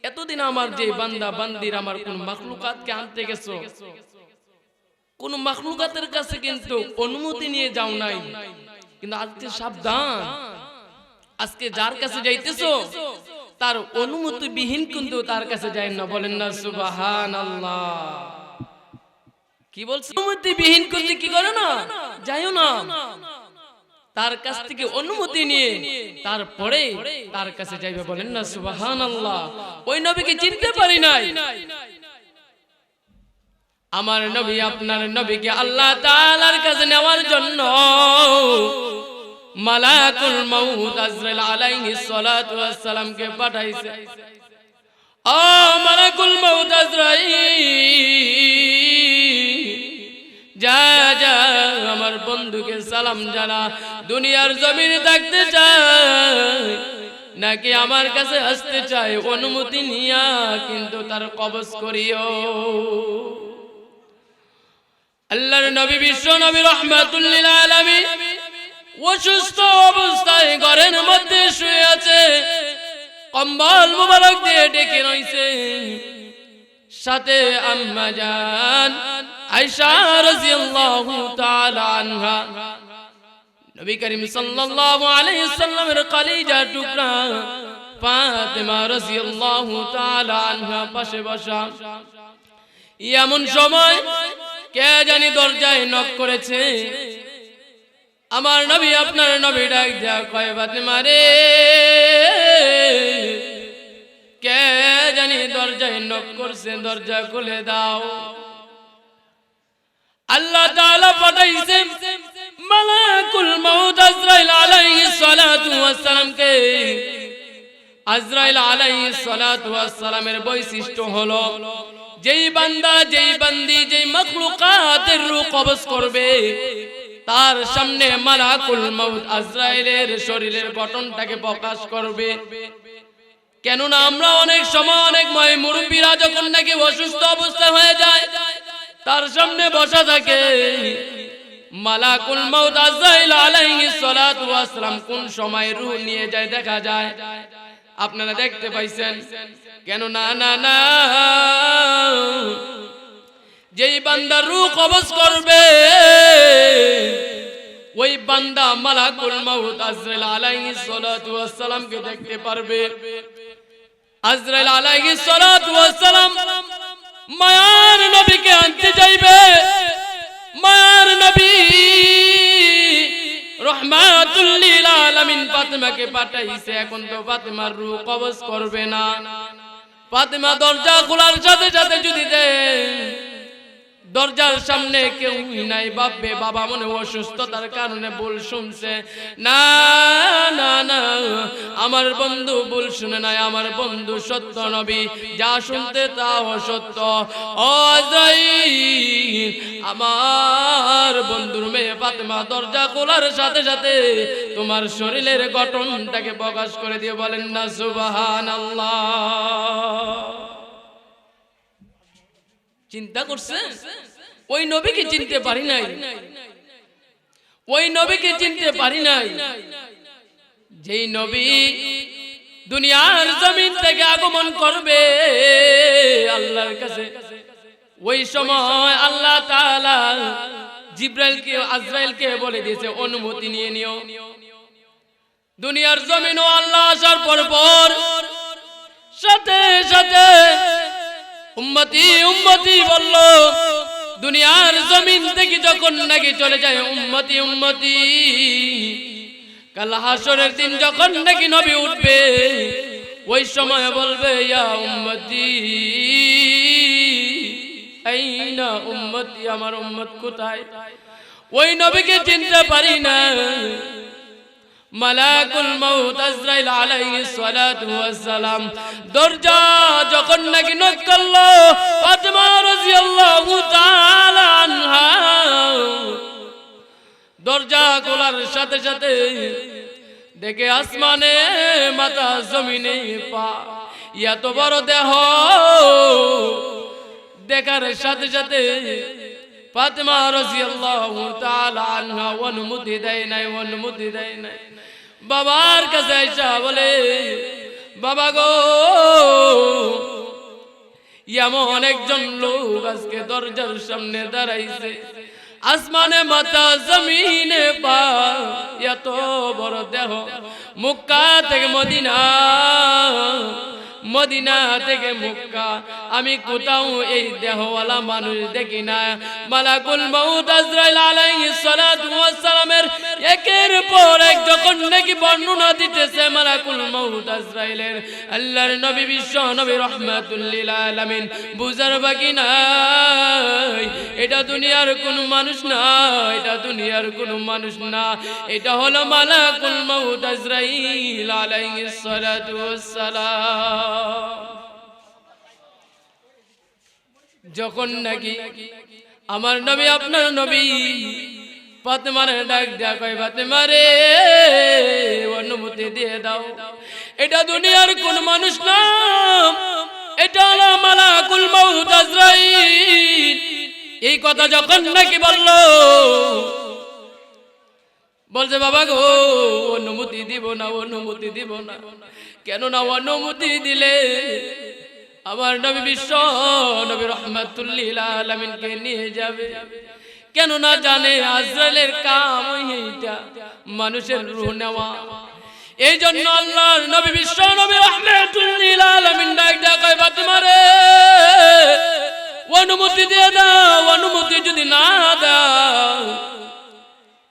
এতদিন আমার যে বান্দা বান্দির আমার কোন মাখলুকাতকে আনতে গেছো, কোন মাখলুকাতের কাছে কিন্তু অনুমতি নিয়ে যাও নাই। কিন্তু আজকে সাবধান, আজকে যার কাছে যাইতেছো তার অনুমতি বিহীন কিন্তু তার কাছে যায় না। বলেন না সুবহানাল্লাহ। কি বলছে? অনুমতি বিহীন কিন্তু কি করে না, যাইও না। তার কাছ থেকে অনুমতি নিয়ে তারপরে তার কাছে যাইবে। বলেন না সুবহানাল্লাহ। ওই নবীকে চিনতে পারি নাই। আমার নবী আপনার নবীকে আল্লাহ তাআলার কাছে নেওয়ার জন্য মালাকুল মউত আজরাইল আলাইহিস সালাতু ওয়াস সালামকে পাঠাইছে। ও মালাকুল মউত আজরাইল, যা যা আমার বন্ধুকে সালাম জানা, দুনিয়ার জমিনে থাকতে চায় নাকি আমার কাছে আসতে চায়, অনুমতি নিয়া কিন্তু তার কবজ করিও। আল্লাহর নবী বিশ্ব নবী রাহমাতুল লিল আলামিন অসুস্থ অবস্থায় ঘরের মধ্যে শুয়ে আছে, কম্বল মুবারক দিয়ে ঢেকে রইছে। সাথে আম্মা জান আয়েশা রাদিয়াল্লাহু তাআলা আনহা, নবী করিম সাল্লাল্লাহু আলাইহি সাল্লামের কলিজা টুকরা ফাতেমা রাদিয়াল্লাহু তাআলা আনহা পাশে বসা। এমন সময় কে জানি দরজায় নক করেছে। আমার নবী আপনার নবী ডাক দেয়া কয়, ফাতেমা রে, কে জানি দরজায় নক করছে, দরজা খুলে দাও। আল্লাহ তাআলা পাঠাইছে মালাকুল মউত আজরাইল আলাইহিস সালাতু ওয়াস সালামকে। আজরাইল আলাইহিস সালাতু ওয়াস সালামের বৈশিষ্ট্য হলো যেই বান্দা, যেই বান্দি, যেই মাখলুকাতের রূহ কবজ করবে তার সামনে মালাকুল মউত আজরাইলের শরীরের গঠনটাকে প্রকাশ করবে। কেননা আমরা অনেক সময় অনেক মুরব্বীরা যখন নাকি অসুস্থ অবস্থা হয়ে যায় তার সামনে বসা থাকে মালাকুল মউত আজরাইল আলাইহিস সালাতু ওয়াস সালাম কোন সময় রূহ নিয়ে যায় দেখা যায়। আপনারা দেখতে পাইছেন। কেন না না না, যেই বান্দা রূহ কবজ করবে ওই বান্দা মালাকুল মউত আজরাইল আলাইহিস সালাতু ওয়াস সালামকে দেখতে পারবে। আজরাইল আলাইহিস সালাতু ওয়াস সালাম মায়ার নবীকে আনতে যাইবে। মায়ার নবী রহমাতুল লিল আলামিন ফাতেমাকে পাঠাইছে। এখন তো ফাতেমার রূহ কবজ করবে না। ফাতেমা দরজা খোলার সাথে সাথে যদি দেয়, দরজার সামনে কেউ নাই, ভাববে বাবা মনে অসুস্থতার কারণে ভুল শুনছে। না না না, আমার বন্ধু ভুল শুনে নাই, আমার বন্ধু সত্য নবী, যা শুনতে তা অসত্য। ও আজরাইল, আমার বন্ধুর মেয়ে ফাতেমা দরজা খোলার সাথে সাথে তোমার শরীরের গঠনটাকে প্রকাশ করে দিয়ে বলেন না সুবহানাল্লাহ। চিন্তা করছেন? ওই নবীকে চিনতে পারি নাই, ওই নবীকে চিনতে পারি নাই যেই নবী দুনিয়ার জমিন থেকে আগমন করবে আল্লাহর কাছে। ওই সময় আল্লাহ তাআলা জিবরাইলকে আজরাইলকে বলে দিয়েছে অনুমতি নিয়ে নিও। দুনিয়ার জমিনও আল্লাহ আসার পর সাথে সাথে উম্মতি উম্মতি বলল। দুনিয়ার জমিন থেকে যখন নাকি চলে যায় উম্মতি উম্মতি, কাল হাসরের দিন যখন নাকি নবী উঠবে ওই সময় বলবে ইয়া উম্মতি আইনা উম্মতি, আমার উম্মত কোথায়? ওই নবীকে চিনতে পারি না। মালাকুল মউত আজরাইল আলাইহিস সালাতু ওয়াস সালাম দরজা যখন নাকি নক করলো, ফাতেমা রাদিয়াল্লাহু তাআলা আনহা দরজা খোলার সাথে সাথে দেখে আসমানে মাথা জমিনে পা, এত বড় দেহ দেখার সাথে সাথে ফাতেমা রাদিয়াল্লাহু তাআলা আনহা অনুমতি দেয় নাই, অনুমতি দেয় নাই। বাবার কাছে আইসা বলে, বাবা গো, এমন একজন লোক আজকে দরজার সামনে দাঁড়াইছে, আসমানে মাথা জমিনে পা, এত বড় দেহ, মক্কা থেকে মদিনা, মদিনা থেকে মক্কা, আমি কোথাও এই দেহওয়ালা মানুষ দেখি না। মালাকুল মউত আজরাইল আলাইহিস সালাতু ওয়াস সালামের একের পর যখন নাকি বর্ণনা দিতেছে মালাকুল মউত আজরাইলের, আল্লাহর নবী বিশ্ব নবী রাহমাতুল লিল আলামিন বুঝার বাকি নাই, এটা দুনিয়ার কোন মানুষ না, এটা দুনিয়ার কোন মানুষ না, এটা হলো মালাকুল মউত আজরাইল আলাইহিস সালাতু ওয়াস সালাম। যখন নাকি আমার নবী আপনার নবী ফাতেমারে ডাক দেয়া কয়, ফাতেমা রে অনুমতি দিয়ে দাও, এটা দুনিয়ার কোন মানুষ না, এটা হলো মালাকুল মউত আজরাইল। এই কথা যখন নাকি বলছে বাবা গো অনুমতি দিব না, অনুমতি দিব না, কেন না অনুমতি দিলে আমার নবী বিশ্ব নবী রাহমাতুল লিল আলামিনকে নিয়ে যাবে, কেন না জানে আজরাইলের কাম এইটা মানুষের রূহ নেওয়া। এই জন্য আল্লাহর নবী বিশ্ব নবী রাহমাতুল লিল আলামিন ডাক কয়, ফাতেমা রে অনুমতি দিয়ে দাও, অনুমতি যদি না দাও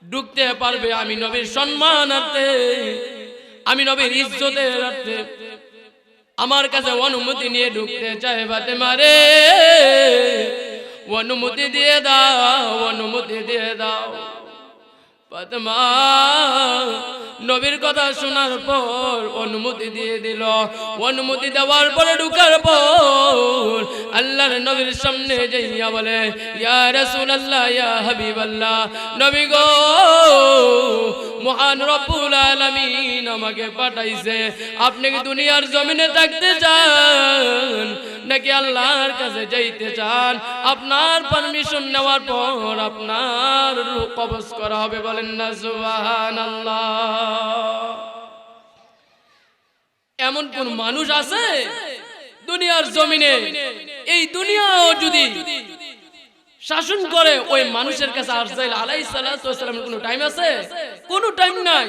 ঢুকতে পারবে আমি নবীর সম্মানার্থে, আমি নবীর ইজ্জতের অর্থে আমার কাছে অনুমতি নিয়ে ঢুকতে চাই, ফাতেমা রে অনুমতি দিয়ে দাও, অনুমতি দিয়ে দাও। ফাতেমা নবীর কথা শোনার পর অনুমতি দিয়ে দিল। অনুমতি দেওয়ার পরে ঢুকার পর আল্লাহর নবীর সামনে যাইয়া বলে, ইয়া রাসূলুল্লাহ, ইয়া হাবিবাল্লাহ, নবী গো মহান রব্বুল আলামিন আমাকে পাঠাইছে, আপনি কি দুনিয়ার জমিনে থাকতে চান নাকি আল্লাহর কাছে যাইতে চান? আপনার পারমিশন নেওয়ার পর আপনার রূহ কবজ করা হবে, বলেন না সুবহানাল্লাহ। এমন কোন মানুষ আছে দুনিয়ার জমিনে, এই দুনিয়াও যদি শাসন করে ওই মানুষের কাছে আজরাইল আলাইহিস সালাতু ওয়াস সালামের কোনো টাইম আছে? কোনো টাইম নাই।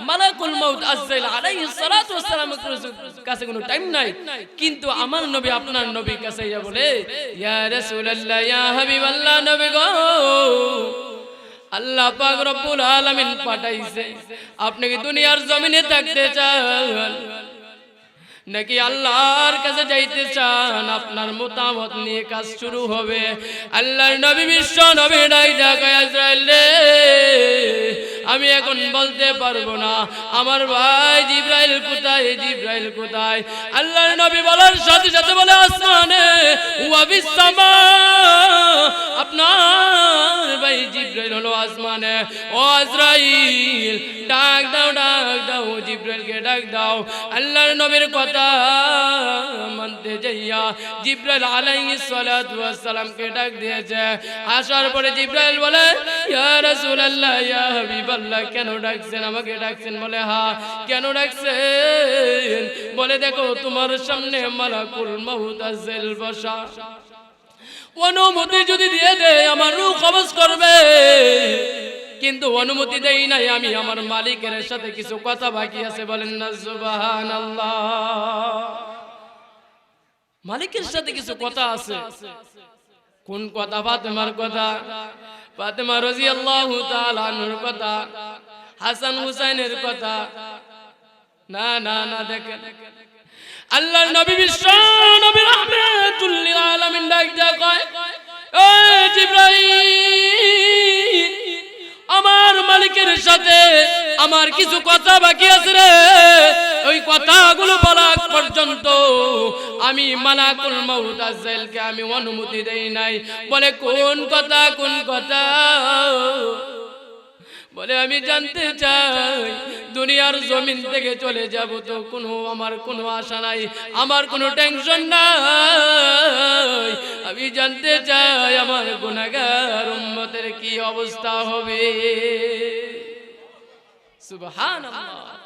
মালাকুল মউত আজরাইল আলাইহিস সালাতু ওয়াস সালামের কাছে কোনো টাইম নাই, কিন্তু আমার নবী আপনার নবীর কাছে ইয়া বলে, ইয়া রাসূলুল্লাহ, ইয়া হাবিবাল্লাহ, নবী গো আল্লাহ পাক রব্বুল আলামিন পাঠাইছে, আপনি কি দুনিয়ার জমিনে থাকতে চান নাকি আল্লাহর কাছে যাইতে চান? আপনার মতামত নিয়ে কাজ শুরু হবে। আল্লাহর নবী বিশ্ব নবী ডাক আজরাইল রে আমি এখন বলতে পারবো না, আমার ভাই জিবরাইল কোথায়, জিবরাইল কোথায়? আল্লাহর নবী বলার সাথে সাথে বলে, আসমানে ওয়া ফিস সামা, আপনার ভাই জিবরাইল হলো আসমানে। ও আজরাইল ডাক দাও, ডাক দাও, জিবরাইলকে ডাক দাও। আল্লাহর নবীর কথা মানতে যাইয়া জিবরাইল আলাইহিস সালাতু ওয়াস সালামকে ডাক দিয়েছে। আসার পরে জিবরাইল বলে, ইয়া রাসূলুল্লাহ, ইয়া হাবিবাল্লাহ, কেন ডাকছেন, আমাকে ডাকছেন? বলে হ্যাঁ। কেন ডাকছেন? বলে দেখো তোমার সামনে মালাকুল মউত আজরাইল বসা, অনুমতি যদি দিয়ে দেয় আমার রূহ কবজ করবে, কিন্তু অনুমতি দেই নাই, আমি আমার মালিকের সাথে কিছু কথা বাকি আছে, বলেন না সুবহানাল্লাহ। মালিকের সাথে কিছু কথা আছে। কোন কথা? ফাতেমার কথা, ফাতেমা রাদিয়াল্লাহু তাআলা আনহার কথা, হাসান হুসাইনের কথা। না না না, দেখেন আল্লাহর নবী বিশ্ব নবী রাহমাতুল লিল আলামিন ডাক দেয়া কয়, ও জিবরাইল, আমার মালিকের সাথে আমার কিছু কথা বাকি আছে রে, ওই কথাগুলো বলা পর্যন্ত আমি মালাকুল মউত আজরাইলকে আমি অনুমতি দেই নাই। বলে কোন কথা, কোন কথা? বলে আমি জানতে চাই, দুনিয়ার জমিন থেকে চলে যাব তো আমার কোনো আশা নাই, আমার কোনো টেনশন নাই, আমি জানতে চাই আমার গুনাহগার উম্মতের কি অবস্থা হবে। সুবহানাল্লাহ।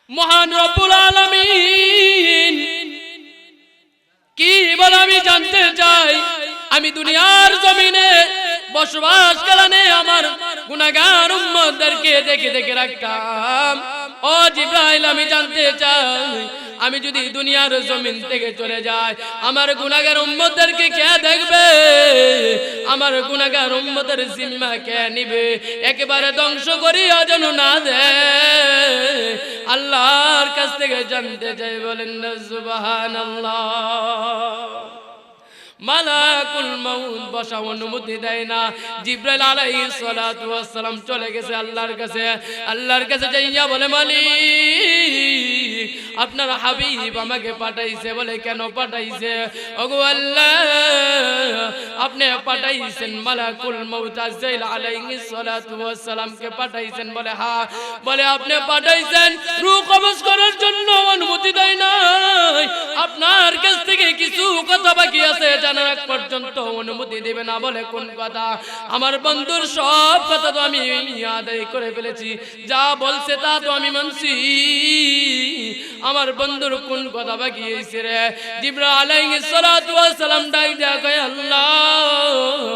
মহান রব্বুল আলামিন কি বলে আমি জানতে চাই, আমি দুনিয়ার জমিনে বসবাস কারণে আমার গুনাহগার উম্মতদেরকে দেখে দেখে রাখতাম। ও জিবরাইল, আমি জানতে চাই আমি যদি দুনিয়ার জমিন থেকে চলে যাই আমার গুনাহগার উম্মতদেরকে কে দেখবে আমার গুনাহগার উম্মতের জিম্মা কে নিবে একেবারে ধ্বংস করিয়া যেন না দেয় আল্লাহর কাছ থেকে জানতে চাই বলেন না সুবহানাল্লাহ মালাকুল মাউত বসা অনুমতি দেয় না জিবরাইল আলাইহিস সালাতু ওয়াস সালাম চলে গেছে আল্লাহর কাছে যাইয়া বলে মালিক আপনার হাবিব আমাকে পাঠাইছে বলে কেন পাঠাইছে ওগো আল্লাহ আপনি পাঠাইছেন মালাকুল মাউত আজরাইল আলাইহিস সালাতু ওয়াস সালামকে পাঠাইছেন বলে হ্যাঁ বলে আপনি পাঠাইছেন রূহ কবজ করার জন্য অনুমতি দেয় নাই আপনার কাছ থেকে কিছু কথা বাকি আছে জানার আগ পর্যন্ত অনুমতি দেবে না বলে কোন কথা আমার বন্ধুর সব কথা তো আমি আদায় করে ফেলেছি যা বলছে তা তো আমি মানছি আমার বন্ধুর কোন কথা বাকি আছে রে জিবরাইল আলাইহিস সালাতু ওয়াস সালাম ডাক দেয়া কয় আল্লাহ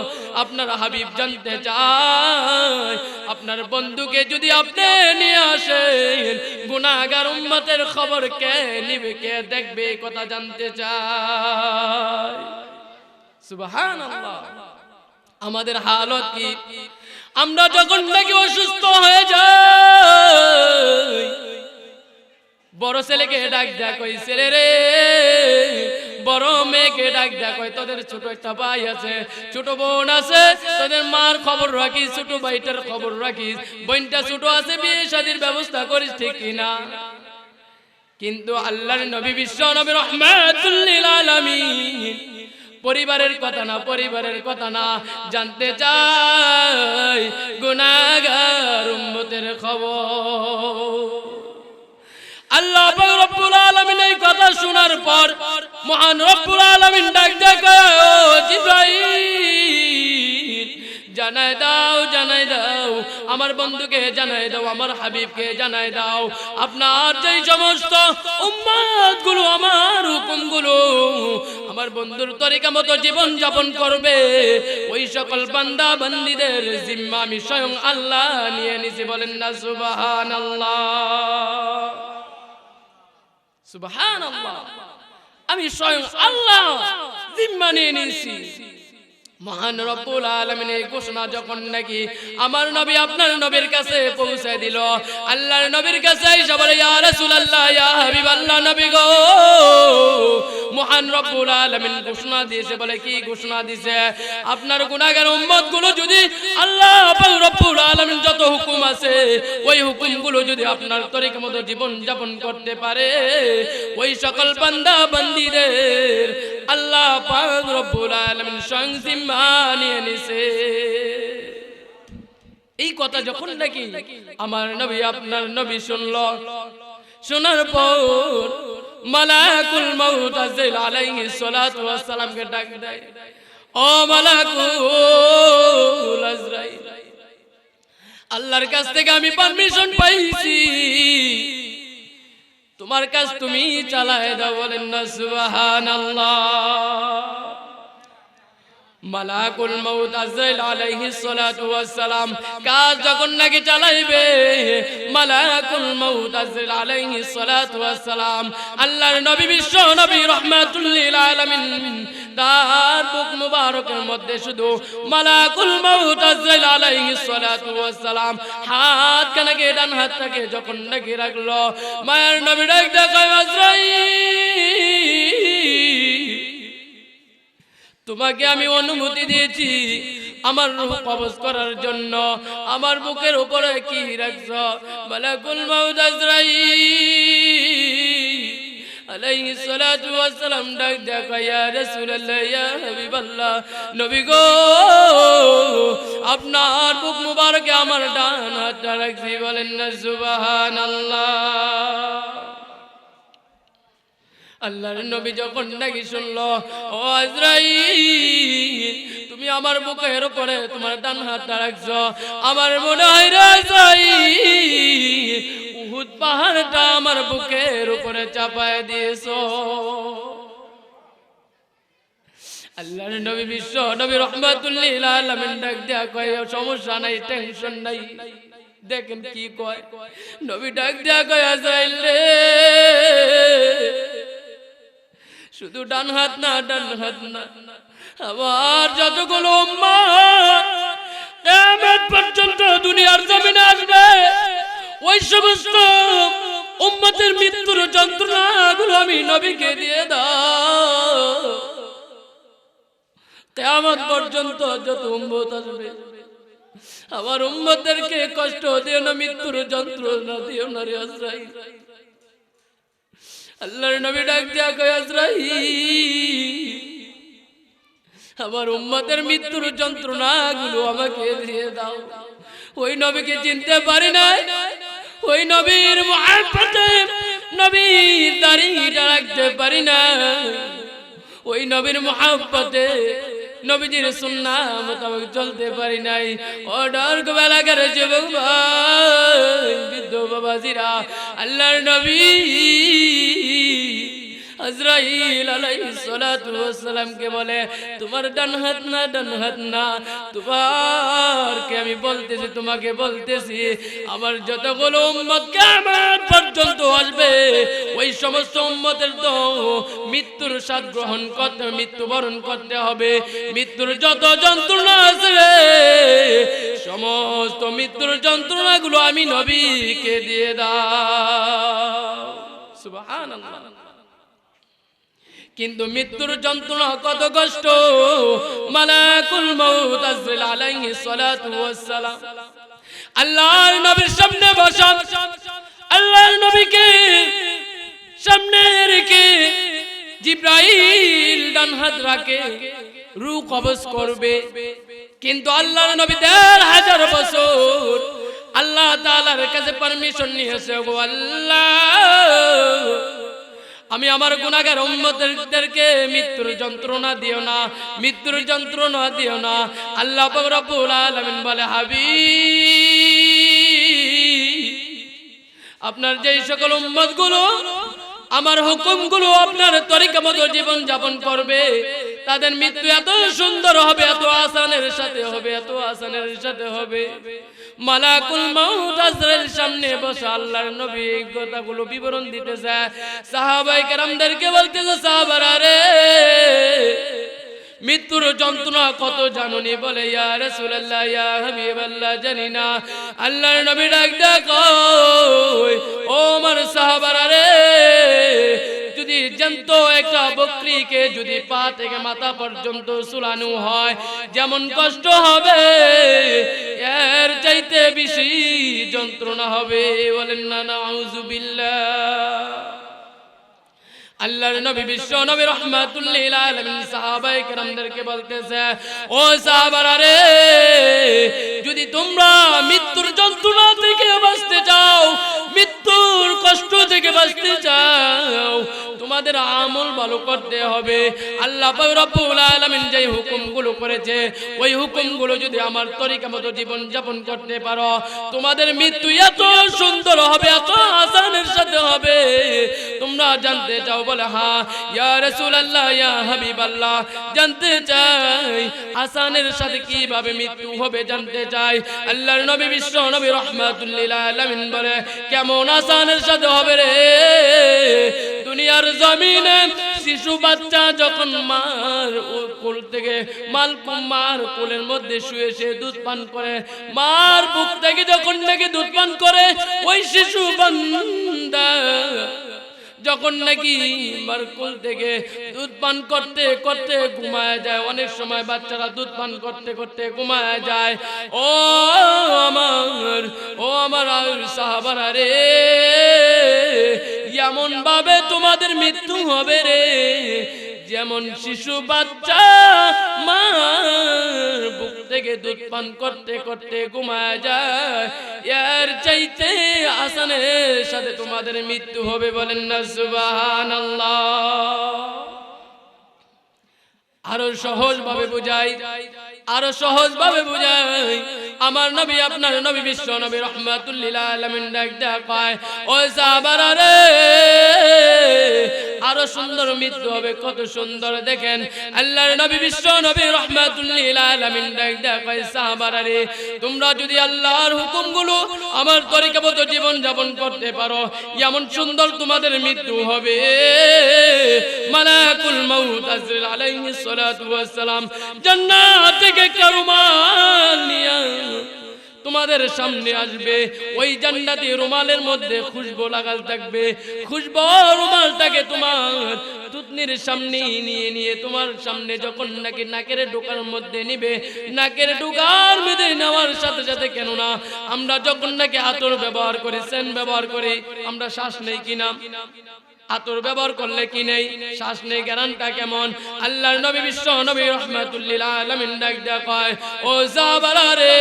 আপনার হাবিব জানতে চায় আপনার বন্ধুকে যদি আপনি নিয়ে আসেন গুনাহগার উম্মতের খবর কে নিবে কে দেখবে কথা জানতে চায় সুবহানাল্লাহ আমাদের হালত কি আমরা যখন নাকি অসুস্থ হয়ে যাই বড় ছেলেকে ডাক দেয়া কই ছেলে রে বড় মেয়েকে ডাক দেয়া কই তোদের ছোট একটা ভাই আছে ছোট বোন আছে তোদের মার খবর রাখিস ছোট ভাইটার খবর রাখিস বোনটা ছোট আছে বিয়ে শাদীর ব্যবস্থা করিস ঠিক কিনা কিন্তু আল্লাহর নবী বিশ্ব নবী রাহমাতুল লিল আলামিন পরিবারের কথা না জানতে চাই গুনাহগার উম্মতের খবর আল্লাহ পাক রব্বুল আলামিন এই কথা শোনার পর মহান রব্বুল আলামিন ডাক দেয় ও জিবরাইল জানাই দাও আমার বন্ধুকে জানাই দাও আমার হাবিবকে জানাই দাও আপনার যেই সমস্ত উম্মতগুলো আমার হুকুমগুলো আমার বন্ধুর তরিকা মতো জীবন যাপন করবে ওই সকল বান্দা বান্দীদের জিম্মা আমি স্বয়ং আল্লাহ নিয়ে নিছি বলেন না সুবহানাল্লাহ আমি স্বয়ং আল্লাহ জিম্মা নিয়ে নিছি মহান রব্বুল আলামিনের ঘোষণা যখন নাকি আমার নবী আপনার নবীর কাছে পৌঁছে দিল আল্লাহর নবীর কাছে এসে বলে ইয়া রাসূলুল্লাহ ইয়া হাবিবাল্লাহ নবী গো মহান রব্বুল আলামিন ঘোষণা দিয়েছে বলে কি ঘোষণা দিয়েছে আপনার গুনাহগার উম্মতগুলো যদি আল্লাহ পাক রব্বুল আলামিন যত হুকুম আছে ওই হুকুমগুলো যদি আপনার তরিকা মতো জীবন যাপন করতে পারে ওই সকল বান্দা বান্দীদের আল্লাহ পাক রব্বুল আলামিন স্বয়ং জিম্মা নিয়ে নিছে এই কথা যখন নাকি আমার নবী আপনার নবী শুনলো শোনার পর মালাকুল মাউত আজরাইল আলাইহিস সালাতু ওয়াস সালামকে ডাক দেয় ও মালাকুল আজরাইল আল্লাহর কাছ থেকে আমি পারমিশন পাইছি তোমার কাজ তুমি চালায় দাও বলেন না সুবহানাল্লাহ মালাকুল মাউত আজরাইল আলাইহিস সালাতু ওয়াস সালাম কাজ যখন নাকি চালাইবে মালাকুল মাউত আজরাইল আলাইহিস সালাতু ওয়াস সালাম আল্লাহর নবী বিশ্ব নবী রাহমাতুল লিল আলামিন তার বুক মুবারকের মধ্যে শুধু মালাকুল মাউত আজরাইল আলাইহিস সালাতু ওয়াস সালাম হাত কানাকে ডান হাতটাকে যখন নাকি রাখলো মায়ের নবী ডাক দেয় আজরাইল তোমাকে আমি অনুমতি দিয়েছি আমার রূহ কবজ করার জন্য আমার বুকের উপরে কি রাখছো মালাকুল মাউত আজরাইল আলাইহিস সালাতু ওয়াস সালাম ডাক দেয়া কয় ইয়া রাসূলুল্লাহ ইয়া হাবিবাল্লাহ নবী গো আপনার বুক মুবারকে আমার ডান হাতটা রাখছি বলেন না সুবহানাল্লাহ আল্লাহর নবী যখন নাকি শুনলো ও আজরাইল তুমি আমার বুকের উপরে তোমার ডান হাতটা রাখছো আমার মনে হয় আজরাইল উহুদ পাহাড়টা আমার বুকের উপরে চাপায় দিয়েছো আল্লাহর নবী বিশ্ব নবী রাহমাতুল লিল আলামিন ডাক দেয়া কয় সমস্যা নাই টেনশন নাই দেখেন কি কয় নবী ডাক দেয়া কয় আজরাইল রে শুধু ডান হাত না, ডান হাত না, আবার যতগুলো উম্মত কিয়ামত পর্যন্ত দুনিয়ার জমিনে আসবে, ওই সমস্ত উম্মতের মৃত্যুর যন্ত্রণাগুলো আমি নবীকে দিয়ে দাও। কিয়ামত পর্যন্ত যত উম্মত আসবে, আমার উম্মতদেরকে কষ্ট দিও না, মৃত্যুর যন্ত্রণা দিও না রে আজরাইল। আল্লাহর নবী ডাক দিয়া কয়, আজরাইল, আমার উম্মতের মৃত্যুর যন্ত্রণাগুলো আমাকে দিয়ে দাও। ওই নবীকে চিনতে পারি নাই, ওই নবীর মুহাব্বতে নবীর দাড়িটা রাখতে পারি না, ওই নবীর মুহাব্বতে নবীজির সুন্নাহ মোতাবেক চলতে পারি নাই। অর্ডার বেলাকার যুবক ভাই, বৃদ্ধ বাবাজিরা, আল্লাহর নবী আজরাইল আলাইহিস সালাতু ওয়াস সালামকে বলে, তোমার ডান হাত না, ডান হাত না, তোমারকে আমি বলতেছি, তোমাকে বলতেছি, আমার যতগুলো উম্মত কিয়ামত পর্যন্ত আসবে, ওই সমস্ত উম্মতের তো মৃত্যুর স্বাদ গ্রহণ করতে, মৃত্যুবরণ করতে হবে। মৃত্যুর যত যন্ত্রণা আছে, সমস্ত মৃত্যুর যন্ত্রণাগুলো আমি নবীকে দিয়ে দাও। সুবহানাল্লাহ। কিন্তু মৃত্যুর যন্ত্রণা কত কষ্ট, মালাকুল মউত আজরাইল আলাইহিস সালাতু ওয়াস সালাম আল্লাহর নবীর সামনে বসা, আল্লাহর নবীকে সামনে রেখে জিবরাইল ডান হাত রাখে, রূহ কবজ করবে। কিন্তু আল্লাহর নবী ১৫০০ বছর আল্লাহ তাআলার কাছে পারমিশন নিয়েছে, গো আল্লাহ, আমি আমার গুনাহগার উম্মতদেরকে মৃত্যুর যন্ত্রণা দিও না, মৃত্যুর যন্ত্রণা দিও না। আল্লাহ পাক রব্বুল আলামিন বলে, হাবিব, আপনার যেই সকল উম্মতগুলো আমার হুকুমগুলো আপনার তরিকা মতো জীবন যাপন করবে, তাদের মৃত্যু এত সুন্দর হবে, এত আসানের সাথে হবে, এত আসানের সাথে হবে। মালাকুল মউত আজরাইল সামনে বসে আল্লাহর নবী এই কথাগুলো বিবরণ দিতেছে, সাহাবায়ে কেরামদেরকে বলতেছে, সাহাবারা রে, মৃত্যুর যন্ত্রণা কত জানুনি? বলে, ইয়া রাসূলুল্লাহ, ইয়া হাবিবাল্লাহ, জানি না। আল্লাহর নবী ডাক কয়, ও আমার সাহাবারা রে, যদি জ্যান্ত একটা বকরিকে যদি পা থেকে মাথা পর্যন্ত সুলানো হয়, যেমন কষ্ট হবে, এর চাইতে বেশি যন্ত্রণা হবে। বলেন না নাউযুবিল্লাহ। আল্লাহর নবী বিশ্ব নবী রাহমাতুল লিল আলামিন সাহাবায়ে কেরামদেরকে বলতেছে, ও সাহাবারা রে, যদি তোমরা মৃত্যুর যন্ত্রণা থেকে বাঁচতে চাও, মৃত্যুর কষ্ট থেকে বাঁচতে চাও, তোমাদের আমল ভালো করতে হবে। আল্লাহ পাক রব্বুল আলামিন যেই হুকুমগুলো করেছে, ওই হুকুমগুলো যদি আমার তরিকা মতো জীবন যাপন করতে পারো, তোমাদের মৃত্যু এত সুন্দর হবে, এত আসানের সাথে হবে। তোমরা জানতে চাও? বলে, হ্যাঁ ইয়া রাসূলুল্লাহ, ইয়া হাবিবাল্লাহ, জানতে চাই আসানের সাথে কিভাবে মৃত্যু হবে জানতে চাই। আল্লাহর নবী বিশ্ব নবী রাহমাতুল লিল আলামিন বলে, কেমন আসানের সাথে হবে রে? দুনিয়ার জমিনে শিশু বাচ্চা যখন মার কোল থেকে মার কোলের মধ্যে শুয়ে সে দুধ পান করে, মার বুক থেকে যখন নাকি দুধ পান করে, ওই শিশু বান্দা যখন নাকি মার কোল থেকে দুধ পান করতে করতে ঘুমায় যায়, অনেক সময় বাচ্চারা দুধ পান করতে করতে ঘুমায় যায়। ও আমার সাহাবারা রে, এমন ভাবে তোমাদের মৃত্যু হবে রে, যেমন শিশু বাচ্চা মার বুক থেকে দুধ পান করতে করতে ঘুমায় যায়, এর চাইতে আসানের সাথে তোমাদের মৃত্যু হবে। বলেন না সুবহানাল্লাহ। আরো সহজ ভাবে বুঝাই, আরো সহজ ভাবে বুঝাই। আমার নবী, আপনার নবী বিশ্ব নবী রাহমাতুল লিল আলামিন ডাক কয়, ও সাহাবারা রে, আরো সুন্দর মৃত্যু হবে। কত সুন্দর দেখেন, আল্লাহর নবী বিশ্ব নবী রাহমাতুল লিল আলামিন ডাক কয়, সাহাবারা রে, তোমরা যদি আল্লাহর হুকুমগুলো আমার তরিকা মতো জীবন যাপন করতে পারো, এমন সুন্দর তোমাদের মৃত্যু হবে। মালাকুল মাউত আজরাইল আলাইহিস সালাতু ওয়াস সালাম জান্নাত থেকে একটা রুমাল নিয়ে তোমাদের সামনে আসবে। ওই জান্নাতি রুমালের মধ্যে খুশবু লাগাল থাকবে। খুশবু রুমালটাকে তোমার থুতনির সামনে নিয়ে তোমার সামনে যখন নাকি নাকের ডোকার মধ্যে নিবে, নাকের ডোকার মধ্যে নেওয়ার সাথে সাথে, কেননা আমরা যখন নাকি আতর ব্যবহার করি, সেন্ট ব্যবহার করি, আমরা শ্বাস নেই কিনা? আতর ব্যবহার করলে কি নেই? শ্বাস নেই। গ্যারান্টা কেমন? আল্লাহর নবী বিশ্ব নবী রাহমাতুল লিল আলামিন ডাক দেখায়, ও সাহাবারা রে,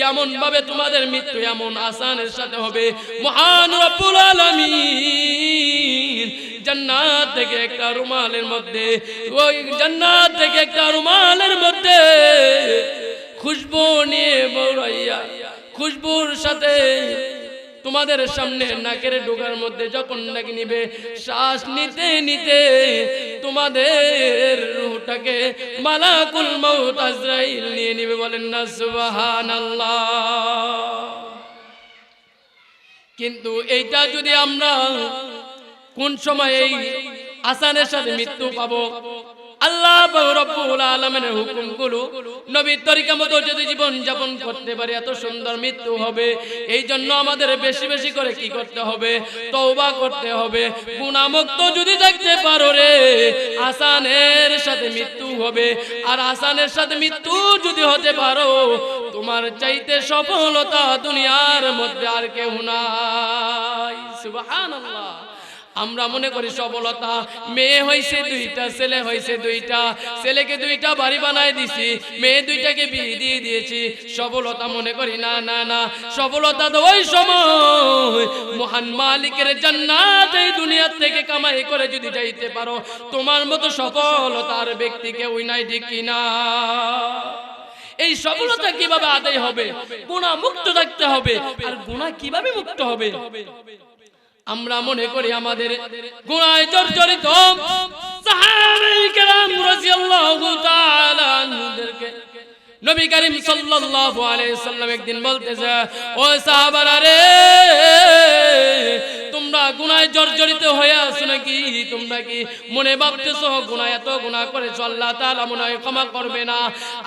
এমন ভাবে তোমাদের মৃত্যু এমন আসানের সাথে হবে, মহান রব্বুল আলামিন জান্নাত থেকে একটা রুমালের মধ্যে, ওই জান্নাত থেকে একটা রুমালের মধ্যে খুশবু নিয়ে বড়াইয়া, খুশবুর সাথে তোমাদের সামনে নাকের ডোকার মধ্যে যখন নাকি নিবে, শ্বাস নিতে নিতে তোমাদের রূহটাকে মালাকুল মাউত আজরাইল নিয়ে নিবে। বলেন না সুবহানাল্লাহ। কিন্তু এইটা যদি আমরা কোন সময় এই আসানের সাথে মৃত্যু পাবো, আল্লাহ রাব্বুল আলামিনের হুকুমগুলো নবীর তরিকা মতো যদি জীবন যাপন করতে পারি, এত সুন্দর মৃত্যু হবে। এই জন্য আমাদের বেশি বেশি করে কি করতে হবে? তওবা করতে হবে। গুনাহমুক্ত যদি থাকতে পারো রে, আসানের সাথে মৃত্যু হবে। আর আসানের সাথে মৃত্যু যদি হতে পারো, তোমার চাইতে সফলতা দুনিয়ার মধ্যে আর কেউ নাই। সুবহানাল্লাহ। আমরা মনে করি সফলতা, মেয়ে হয়েছে দুইটা, ছেলে হয়েছে দুইটা, ছেলেকে দুইটা বাড়ি বানায় দিছি, মেয়ে দুইটাকে বিয়ে দিয়ে দিয়েছি, সফলতা মনে করি। না না না, সফলতা তো ওই সময় মহান মালিকের জান্নাত এই দুনিয়া থেকে কামাই করে যদি যাইতে পারো, তোমার মতো সফলতার ব্যক্তিকে ওই নাই, ঠিক কিনা? এই সফলতা কিভাবে আদায় হবে? গুনাহ মুক্ত থাকতে হবে। আর গুনাহ কিভাবে মুক্ত হবে? আমরা মনে করি আমাদের গুনাহে জর্জরিত সাহাবায়ে কেরাম রাদিয়াল্লাহু তাআলা আনহুদেরকে নবী করিম সাল্লাল্লাহু আলাইহি সাল্লাম একদিন বলতেছে, ও সাহাবারা রে, তোমরা গুনাহে জর্জরিত হয়ে আছো নাকি? তোমরা কি মনে ভাবতেছো গুনাহ, এত গুনাহ করেছো, আল্লাহ তাআলা মনে হয় ক্ষমা করবে না?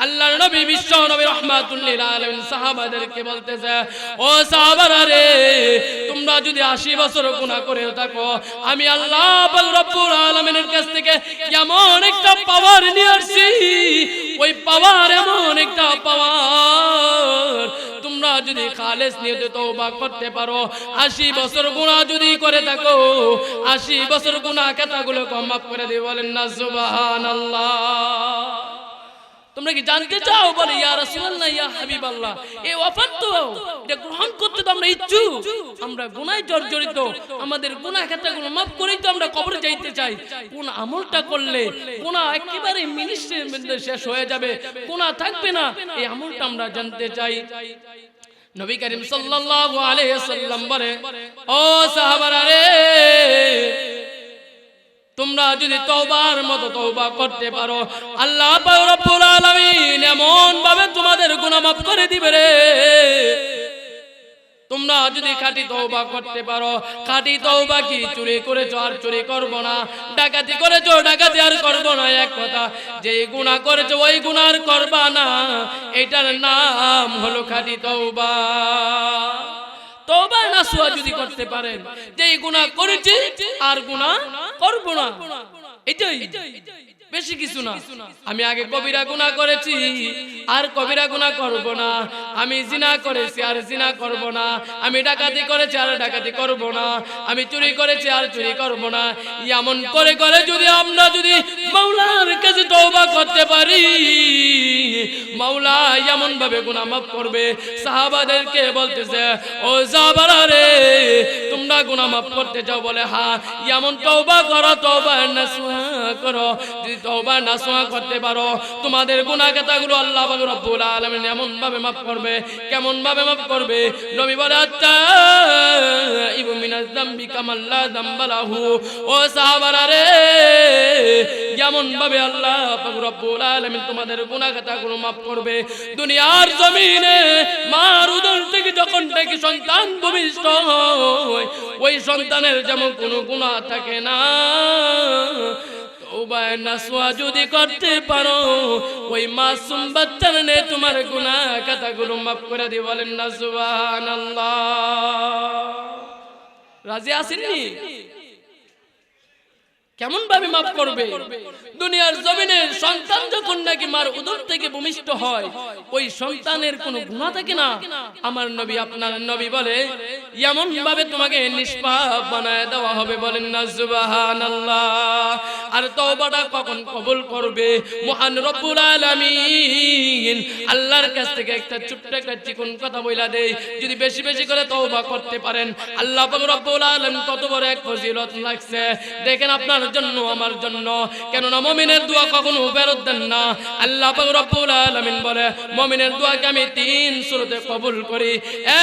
আল্লাহর নবী বিশ্ব নবী রাহমাতুল লিল আলামিন সাহাবাদেরকে বলতেছে, ও সাহাবারা রে, তোমরা যদি 80 বছর গুনাহ করে থাকো, আমি আল্লাহ পাক রব্বুল আলামিনের কাছ থেকে এমন একটা পাওয়ার নিয়ে আসছি, ওই পাওয়ার এমন একটা পাওয়ার, তোমরা যদি খালেস নিয়তে তওবা করতে পারো, 80 বছর গুনাহ যদি করে থাকো, 80 বছর গুনাহ খাতাগুলো মাফ করে দিবে। বলেন না সুবহানাল্লাহ। তোমরা কি জানতে চাও? বলে ইয়া রাসূলুল্লাহ, ইয়া হাবিবাল্লাহ, এই ওয়াফাত তো এটা গ্রহণ করতে তো আমরা ইচ্ছুক। আমরা গুনাহে জর্জরিত, আমাদের গুনাহ খাতাগুলো মাফ করেই তো আমরা কবরে যাইতে চাই। কোন আমলটা করলে গুনাহ একেবারে মিনিটের মধ্যে শেষ হয়ে যাবে, গুনাহ থাকবে না, এই আমলটা আমরা জানতে চাই। নবী করিম সাল্লাল্লাহু আলাইহি ওয়াসাল্লাম বলে, ও সাহাবারা রে, তোমরা যদি তওবার মতো তওবা করতে পারো, আল্লাহ পাক রব্বুল আলামিন এমন ভাবে তোমাদের গুনাহ মাফ করে দিবে রে। তোমরা যদি খাঁটি তওবা করতে পারো, খাঁটি তওবা কি? চুরি করেছো আর চুরি করব না, ডাকাতি করেছো ডাকাতি আর করব না, এক কথা। যে গুনাহ করেছো ওই গুনাহ আর করবা না, এটার নাম হলো খাঁটি তওবা। তওবা নাসুহা যদি করতে পারেন, যে গুনাহ করেছি আর গুনাহ করব না, এটাই, বেশি কিছু না। আমি আগে কবিরা গুনাহ করেছি আর কবিরা গুনাহ করব না, আমি জিনা করেছি আর জিনা করব না, আমি ডাকাতি করেছি আর ডাকাতি করব না, আমি চুরি করেছি আর চুরি করব না। এমন করে করে যদি আমরা যদি মাওলার কাছে তওবা করতে পারি, মাওলা এমন ভাবে গুনাহ মাফ করবে। সাহাবাদেরকে বলতেছে, ও সাহাবারা রে, তোমরা গুনাহ মাফ করতে চাও? বলে হ্যাঁ। এমন তওবা করো, তওবা নাসুহা করো। যদি তওবা নাসুহা করতে পারো, তোমাদের গুনাহ খাতাগুলো আল্লাহ পাক রব্বুল আলামিন এমন ভাবে মাফ করবে। কেমন ভাবে মাফ করবে? নবী বলে, আত্তাইবু মিনাজ যামবি কামাল লা যামবা লাহু। ও সাহাবারা রে, এমন ভাবে আল্লাহ পাক রব্বুল আলামিন তোমাদের গুনাহ খাতাগুলো মাফ করবে। দুনিয়ার জমিনে মার উদর যখন থেকে সন্তান ভূমিষ্ঠ হয় ওই সন্তানের যেমন কোনো গুনাহ থাকে না, তওবায়ে নাসুহা যদি করতে পারো ওই মাসুম বাচ্চার নে তোমার গুনাহ খাতাগুলো মাফ করে দিয়ে বলেন না সুবহানাল্লাহ। রাজি আছেননি? কেমন ভাবে মাফ করবে? দুনিয়ার জমিনে সন্তান যখন নাকি মার উদর থেকে ভূমিষ্ঠ হয় ওই সন্তানের কোনো গুনাহ থাকে না, আমার নবী আপনার নবী বলে এমন ভাবে তোমাকে নিষ্পাপ বানায় দেওয়া হবে, বলেন না সুবহানাল্লাহ। আর তওবাটা কখন কবুল করবে? মহান রব্বুল আলামিন আল্লাহর কাছ থেকে একটা ছোট্ট একটা চিকন কথা বইলা দেয়, যদি বেশি বেশি করে তওবা করতে পারেন আল্লাহ পাক রব্বুল আলামিন কত বড় এক ফজিলত লাগছে দেখেন আপনার জন্য আমার জন্য। কেননা মুমিনের দোয়া কখনো ফেরত দেন না। আল্লাহ পাক রব্বুল আলামিন বলে মুমিনের দোয়াকে আমি 3 সূরাতে কবুল করি।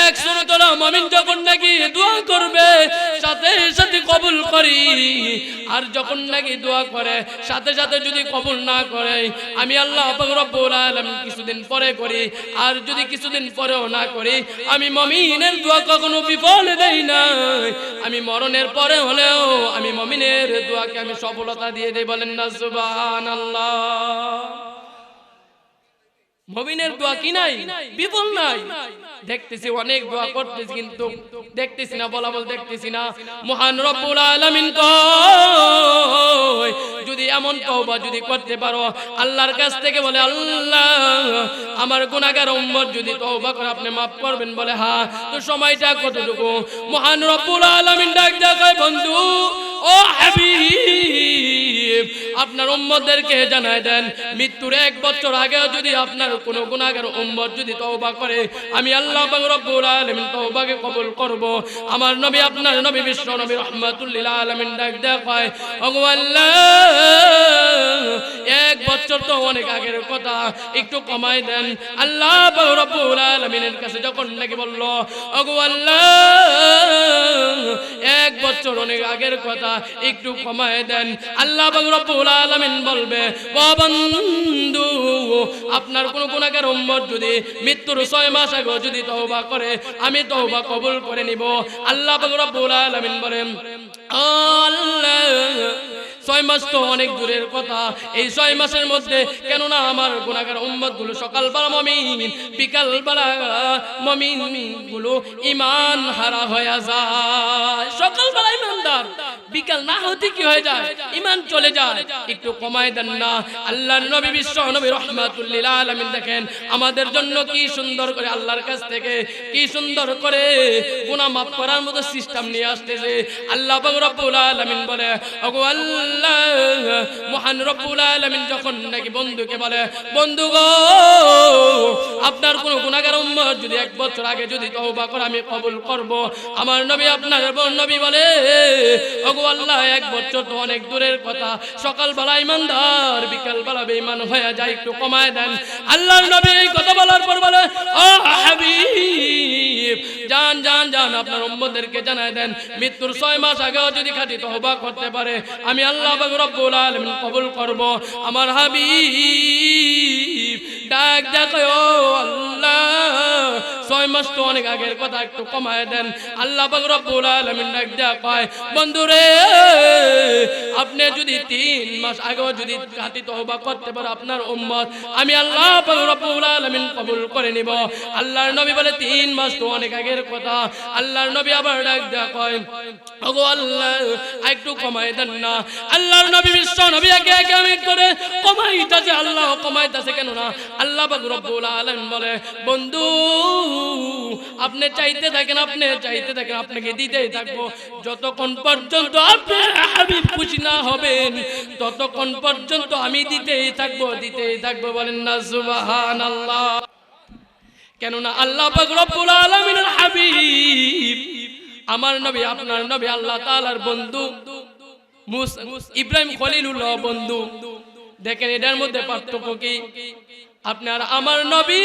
এক সূরাত হলো মুমিন যখন নাকি দোয়া করবে সাথে সাথে কবুল করি, আর যখন নাকি দোয়া করে সাথে সাথে যদি কবুল না করে আমি আল্লাহ পাক রব্বুল আলামিন কিছুদিন পরে করি, আর যদি কিছুদিন পরেও না করি আমি মুমিনের দোয়া কখনো বিফল দেই না। আমি মরণের পরে হলেও আমি মুমিনের দোয়াকে আমি সফলতা দিয়ে দেই, বলেন না সুবহানাল্লাহ। মুমিনের দোয়া কি নাই? বিফল নাই। দেখতেছি অনেক দোয়া করতেছি কিন্তু দেখতেছি না, বলাবল দেখতেছি না। মহান রব্বুল আলামিন কয় যদি এমন তওবা যদি করতে পারো আল্লাহর কাছ থেকে বলে আল্লাহ আমার গুনাহগার উম্মত যদি তওবা করে আপনি maaf করবেন, বলে হ্যাঁ। তো সময়টা কতটুকু? মহান রব্বুল আলামিন ডাক দেয় বন্ধু ও হাবিব আপনার উম্মতদেরকে জানায় দেন মৃত্যুর 1 বছর আগে যদি আপনার কোনো গুনাহগার উম্মত যদি তওবা করে আমি আল্লাহ পাক রব্বুল আলামিন তওবাকে কবুল করব। আমার নবী আপনার নবী বিশ্ব নবী রাহমাতুল লিল আলামিন ডাক দেয় কয় ওগো আল্লাহ 1 বছর তো অনেক আগের কথা, একটু কমাই দেন। আল্লাহ পাক রব্বুল আলামিনের কাছে যখন নাকি বলল ওগো আল্লাহ 1 বছর অনেক আগের কথা, একটু কমায় দেন। আল্লাহ পাক রব্বুল আলামিন বলবে ও বন্ধু আপনার কোন গুনাহগার উম্মত যদি মৃত্যুর 6 মাস আগে যদি তওবা করে আমি তওবা কবুল করে নিব। আল্লাহ পাক রব্বুল আলামিন বলেন আল্লাহ 6 মাস তো অনেক দূরের কথা, এই 6 মাসের মধ্যে কেন না আমার গুনাহগার উম্মতগুলো সকালবেলা মুমিন বিকালবেলা মুমিন গুলো ঈমান হারা হয়ে যায়। সকালবেলা ঈমানদার, বিকাল না হতে কি হয়ে যায়? ঈমান চলে যায়। একটু কমায় দেন না। আল্লাহর নবী বিশ্ব নবী রাহমাতুল লিল আলামিন দেখেন আমাদের জন্য কি সুন্দর করে আল্লাহর কাছ থেকে কি সুন্দর করে গুনাহ maaf করার মতো সিস্টেম নিয়ে আসতেছে। আল্লাহ পাক রব্বুল আলামিন বলে ওগো আল্লাহ মহান রব্বুল আলামিন যখন নাকি বন্ধুকে বলে বন্ধু গো আপনার কোন গুনাহগার উম্মত যদি 1 বছর আগে যদি তওবা করে আমি কবুল করব। আমার নবী আপনার নবী বলে ওগো আল্লাহ 1 বছর তো অনেক দূরের কথা, সকালবেলা ঈমানদার বিকালবেলা বেঈমান হয়ে যায়, একটু কমায় দেন। আল্লাহর নবী এই কথা বলার পর বলে ও হাবিব জান জান জান আপনার উম্মতদেরকে জানায় দেন মৃত্যুর 6 মাস আগেও যদি খাঁটি তওবা করতে পারে আমি আল্লাহ পাক রব্বুল আলামিন কবুল করব। আমার হাবিব ডাক দেখো আল্লাহ 6 মাস তো অনেক আগের কথা, একটু কমায় দেন। আল্লাহ পাক রব্বুল আলামিন ডাক দেয়া কয় বন্ধুরে আপনি যদি 3 মাস আগেও যদি খাঁটি তওবা করতে পারে আপনার উম্মত আমি আল্লাহ পাক রব্বুল আলামিন কবুল করে নিব। আল্লাহর নবী বলে 3 মাস তো অনেক আগের কথা। আল্লাহর নবী আবার ডাক দেয়া কয় ওগো আল্লাহ একটু কমায় দেন না। আল্লাহর নবী বিশ্ব নবী একে একে অনেক করে কমাইতাছে, আল্লাহ কমাইতাছে কেন না আল্লাহ পাক রব্বুল আলামিন বলে বন্ধু আপনি চাইতে থাকেন আপনি চাইতে থাকেন আপনাকে দিতেই থাকবো যতক্ষণ পর্যন্ত আপনি হাবিব খুশি না হবেন ততক্ষণ পর্যন্ত আমি দিতেই থাকবো বলেন না সুবহানাল্লাহ। কেন না আল্লাহ পাক রব্বুল আলামিনের হাবিব আমার নবী আপনার নবী আল্লাহ তাআলার বন্ধু ইব্রাহিম খলিলুল্লাহ বন্ধু। দেখেন এটার মধ্যে পার্থক্য কি? আপনার আমার নবী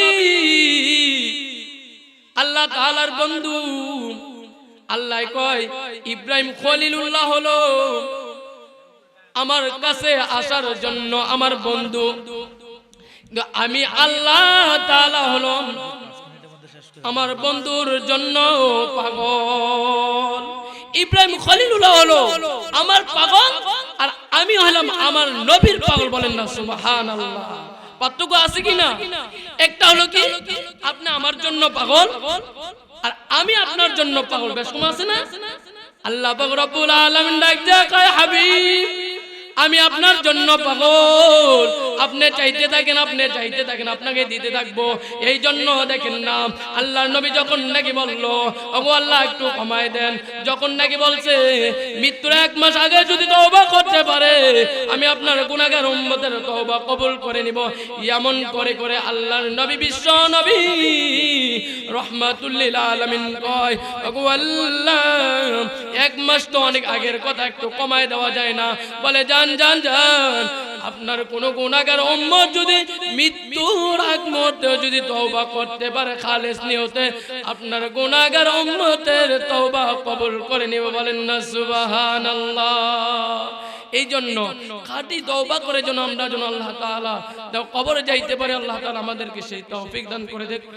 আল্লাহ তাআলার বন্ধু। আল্লাহ কয় ইব্রাহিম খলিলুল্লাহ হলো আমার কাছে আসার জন্য আমার বন্ধু, আমি আল্লাহ তাআলা হলো আমার বন্ধুর জন্য পাগল। ইব্রাহিম খলিলুল্লাহ হলো আমার পাগল, আর আমি হলাম আমার নবীর পাগল। বলেন না সুবহানাল্লাহ। পার্থক্য আছে কি না? একটা হলো কি আপনি আমার জন্য পাগল আর আমি আপনার জন্য পাগল। বেশ কম আছে না? আল্লাহ পাক রব্বুল আলামিন ডাক দেয়া কয় হাবিব আমি আপনার জন্য পাগল, আপনি চাইতে থাকেন, আপনি চাইতে থাকেন, আপনাকে দিতে থাকবো। এই জন্য দেখেন না আল্লাহর নবী যখন নাকি বললো ওগো আল্লাহ একটু কমায় দেন, যখন নাকি বলছে মৃত্যুর 1 মাস আগে যদি তওবা করতে পারে আমি আপনার গুনাহগার উম্মতের তওবা কবুল করে নিব, এমন করে করে আল্লাহর নবী বিশ্ব নবী রহমাতুল লিল আলামিন কয় ওগো আল্লাহ 1 মাস তো অনেক আগের কথা, একটু কমায় দেওয়া যায় না? বলে জান জান জান, আপনার কোন গুনাহগার উম্মত যদি মৃত্যুর আগ মুহূর্তে যদি তওবা করতে পারে খালেস নিয়তে, আপনার গুনাহগার উম্মতের তওবা কবুল করে নিব। বলেন না সুবহানাল্লাহ। এই জন্য খাঁটি তওবা করে যেন আমরা যেন আল্লাহ তাআলা কবরে যাইতে পারে, আল্লাহ তাআলা আমাদেরকে সেই তৌফিক দান করে দেন।